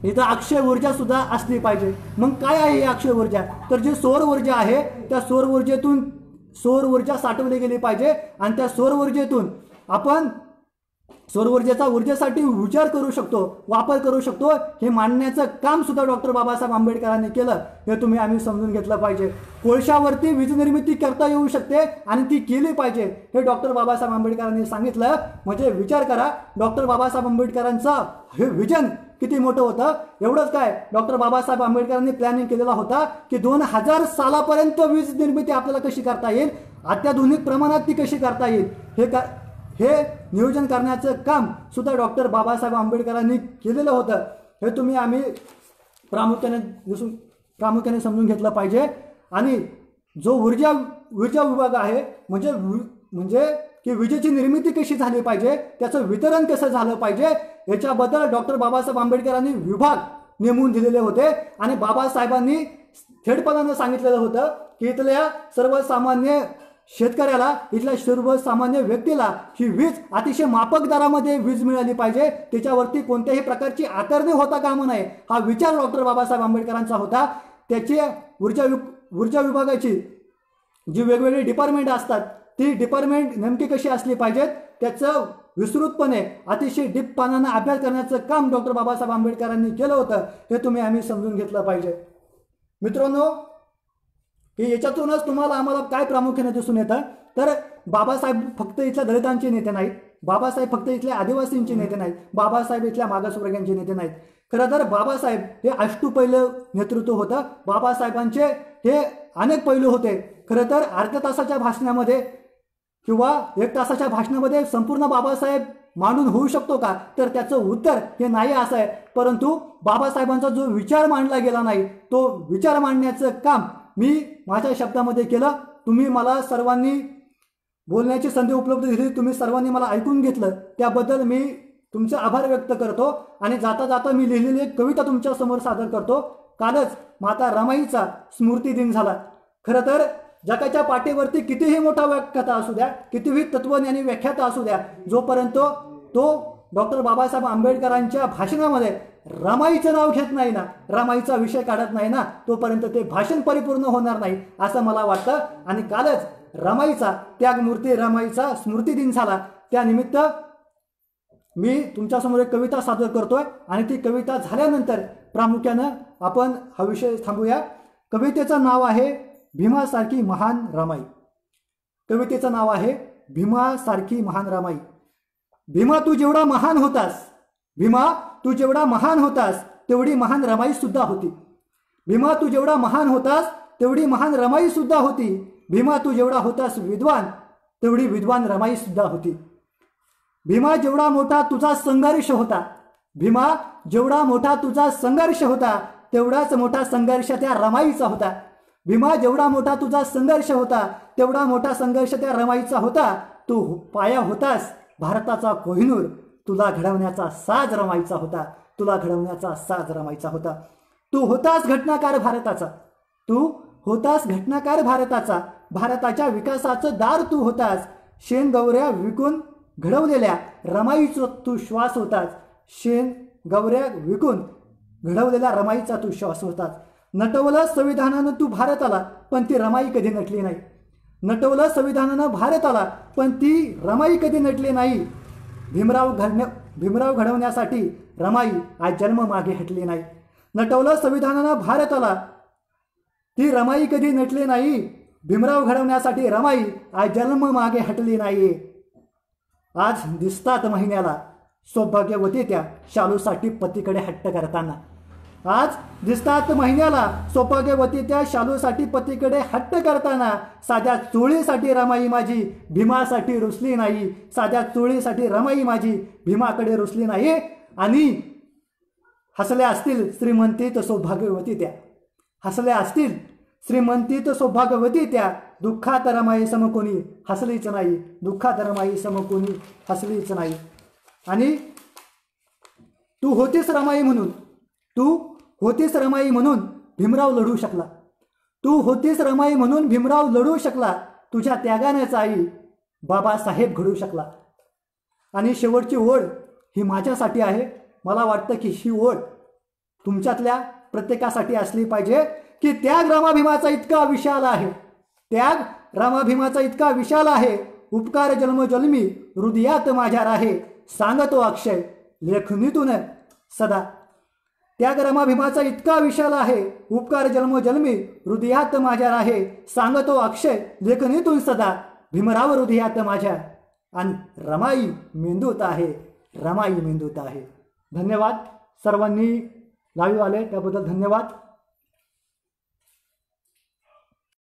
इथं अक्षय ऊर्जा सुद्धा असली पाहिजे. मग काय आहे ही अक्षय ऊर्जा? तर जी सौर ऊर्जा आहे त्या सौर ऊर्जा साठवली गेली पाहिजे. आणि त्या सौर ऊर्जेतून आपण सौर ऊर्जेचा ऊर्जेसाठी विचार करू शकतो, वापर करू शकतो. हे मांडण्याचं काम सुद्धा डॉक्टर बाबासाहेब आंबेडकरांनी केलं हे तुम्ही आम्ही समजून घेतलं पाहिजे. कोळशावरती वीज निर्मिती करता येऊ शकते आणि ती केली पाहिजे हे डॉक्टर बाबासाहेब आंबेडकरांनी सांगितलं. म्हणजे विचार करा डॉक्टर बाबासाहेब आंबेडकरांचं हे विजन किती मोठं होतं. एवढंच काय, डॉक्टर बाबासाहेब आंबेडकरांनी प्लॅनिंग केलेला होता की 2000 सालापर्यंत वीज निर्मिती आपल्याला कशी करता येईल, अत्याधुनिक प्रमाणात ती कशी करता येईल हे नियोजन करण्याचं काम सुद्धा डॉक्टर बाबासाहेब आंबेडकरांनी केलेलं होतं. हे तुम्ही आम्ही प्रामुख्याने समजून घेतलं पाहिजे. आणि जो ऊर्जा विभाग आहे म्हणजे की विजेची निर्मिती कशी झाली पाहिजे, त्याचं वितरण कसं झालं पाहिजे याच्याबद्दल डॉक्टर बाबासाहेब आंबेडकरांनी विभाग नेमून दिलेले होते. आणि बाबासाहेबांनी थेटपणानं सांगितलेलं होतं की इथल्या सर्वसामान्य शेतकऱ्याला, इथल्या सर्वसामान्य व्यक्तीला ही वीज अतिशय माफक दरामध्ये वीज मिळाली पाहिजे. त्याच्यावरती कोणत्याही प्रकारची आकारणी होता कामा नये हा विचार डॉक्टर बाबासाहेब आंबेडकरांचा होता. त्याची ऊर्जा विभागाची जी वेगवेगळी डिपार्टमेंट असतात ती डिपार्टमेंट नेमकी कशी असली पाहिजेत त्याचं विस्तृतपणे अतिशय डीपपणानं अभ्यास करण्याचं काम डॉक्टर बाबासाहेब आंबेडकरांनी केलं होतं हे तुम्ही आम्ही समजून घेतलं पाहिजे. मित्रांनो, की याच्यातूनच तुम्हाला आम्हाला काय प्रामुख्याने दिसून येतं तर बाबासाहेब फक्त इथल्या दलितांचे नेते नाहीत, बाबासाहेब फक्त इथल्या आदिवासींचे नेते नाहीत, बाबासाहेब इथल्या मागासवर्गीयांचे नेते नाहीत. खरं तर बाबासाहेब हे अष्टपैलू नेतृत्व होतं. बाबासाहेबांचे हे अनेक पैलू होते. खरं तर अर्ध्या तासाच्या भाषणामध्ये किंवा 1 तासाच्या भाषणामध्ये संपूर्ण बाबासाहेब मांडून होऊ शकतो का, तर त्याचं उत्तर हे नाही असं आहे. परंतु बाबासाहेबांचा जो विचार मांडला गेला नाही, तो विचार मांडण्याचं काम मी माझ्या शब्दामध्ये केलं. तुम्ही मला सर्वांनी बोलण्याची संधी उपलब्ध दिली, तुम्ही सर्वांनी मला ऐकून घेतलं, त्याबद्दल मी तुमचे आभार व्यक्त करतो. आणि जाता जाता मी लिहिलेली एक कविता तुमच्या समोर सादर करतो. कालच माता रमाईचा स्मृती दिन झाला. खरं तर जगाच्या पाठीवरती कितीही मोठा व्याख्याता असू द्या, कितीही तत्वज्ञानी व्याख्याता असू द्या, जोपर्यंत तो डॉक्टर बाबासाहेब आंबेडकरांच्या भाषणामध्ये रमाईचं नाव घेत नाही ना, रमाईचा विषय काढत नाही ना, तोपर्यंत ते भाषण परिपूर्ण होणार नाही असं मला वाटतं. आणि कालच रमाईचा त्यागमूर्ती रमाईचा स्मृती दिन झाला. त्यानिमित्त मी तुमच्यासमोर एक कविता सादर करतोय. आणि ती कविता झाल्यानंतर प्रामुख्यानं आपण हा विषय थांबूया. कवितेचं नाव आहे भीमासारखी महान रमाई. कवितेचं नाव आहे भीमासारखी महान रमाई. भीमा तू जेवढा महान होतास, भीमा तू जेवढा महान होतास, तेवढी महान रमाई सुद्धा होती. भीमा तू जेवढा महान होतास, तेवढी महान रमाई सुद्धा होती. भीमा तू जेवढा होतास विद्वान, तेवढी विद्वान रमाई सुद्धा होती. भीमा जेवढा मोठा तुझा संघर्ष होता, भीमा जेवढा मोठा तुझा संघर्ष होता, तेवढाच मोठा संघर्ष त्या रमाईचा होता. भीमा जेवढा मोठा तुझा संघर्ष होता, तेवढा मोठा संघर्ष त्या रमाईचा होता. तू पाया होतास भारताचा कोहिनूर, तुला घडवण्याचा साज रमाईचा होता. तुला घडवण्याचा साज रमाईचा होता. तू होतास घटनाकार भारताचा, तू होतास घटनाकार भारताचा. भारताच्या विकासाचं दार तू होतास. शेण गौऱ्या विकून घडवलेल्या रमाईचा तू श्वास होतास. शेण गौऱ्या विकून घडवलेल्या रमाईचा तू श्वास होतास. नटवलं संविधानानं तू भारताला, पण ती रमाई कधी नटली नाही. नटवलं संविधानानं भारताला, पण ती रमाई कधी नटली नाही. भीमराव घडवण्यासाठी रमाई आज जन्म मागे हटली नाही. नटवलं संविधानानं भारताला, ती रमाई कधी नटली नाही. भीमराव घडवण्यासाठी रमाई आज जन्म मागे हटली नाही. आज दिसतात महिन्याला सौभाग्यवती त्या शालूसाठी पतीकडे हट्ट करताना. आज दिसतात महिन्याला सौभाग्यवती त्या शालूसाठी पतीकडे हट्ट करताना. साध्या चोळीसाठी रमाई माझी भीमासाठी रुसली नाही. साध्या चोळीसाठी रमाई माझी भीमाकडे रुसली नाही. आणि हसल्या असतील श्रीमंतीत सौभाग्यवती त्या, हसल्या असतील श्रीमंतीत सौभाग्यवती त्या. दुःखात रमाई सम कोणी हसलीच नाही. दुःखात रमाई सम कोणी हसलीच नाही. आणि तू होतीस रमाई म्हणून, तू होतीस रमाई म्हणून भीमराव लढू शकला. तू होतीस रमाई म्हणून भीमराव लढू शकला. तुझ्या त्यागानेच आई बाबासाहेब घडू शकला. आणि शेवटची ओळ ही माझ्यासाठी आहे. मला वाटतं की ही ओळ तुमच्यातल्या प्रत्येकासाठी असली पाहिजे की त्याग रामाभीमाचा इतका विशाल आहे. त्याग रामाभीमाचा इतका विशाल आहे. उपकार जन्मजन्मी हृदयात माझ्या राहे. सांगतो अक्षय लेखणीतून सदा. त्याग रामाभीमाचा इतका विशाल आहे. उपकार जन्मजन्मी हृदयात माझ्या राहे. सांगतो अक्षय लेखणीतून सदा. भीमराव हृदयात माझ्या आणि रमाई मेंदूत आहे. रमाई मेंदूत आहे. धन्यवाद. सर्वांनी लाईव्ह आले त्याबद्दल धन्यवाद.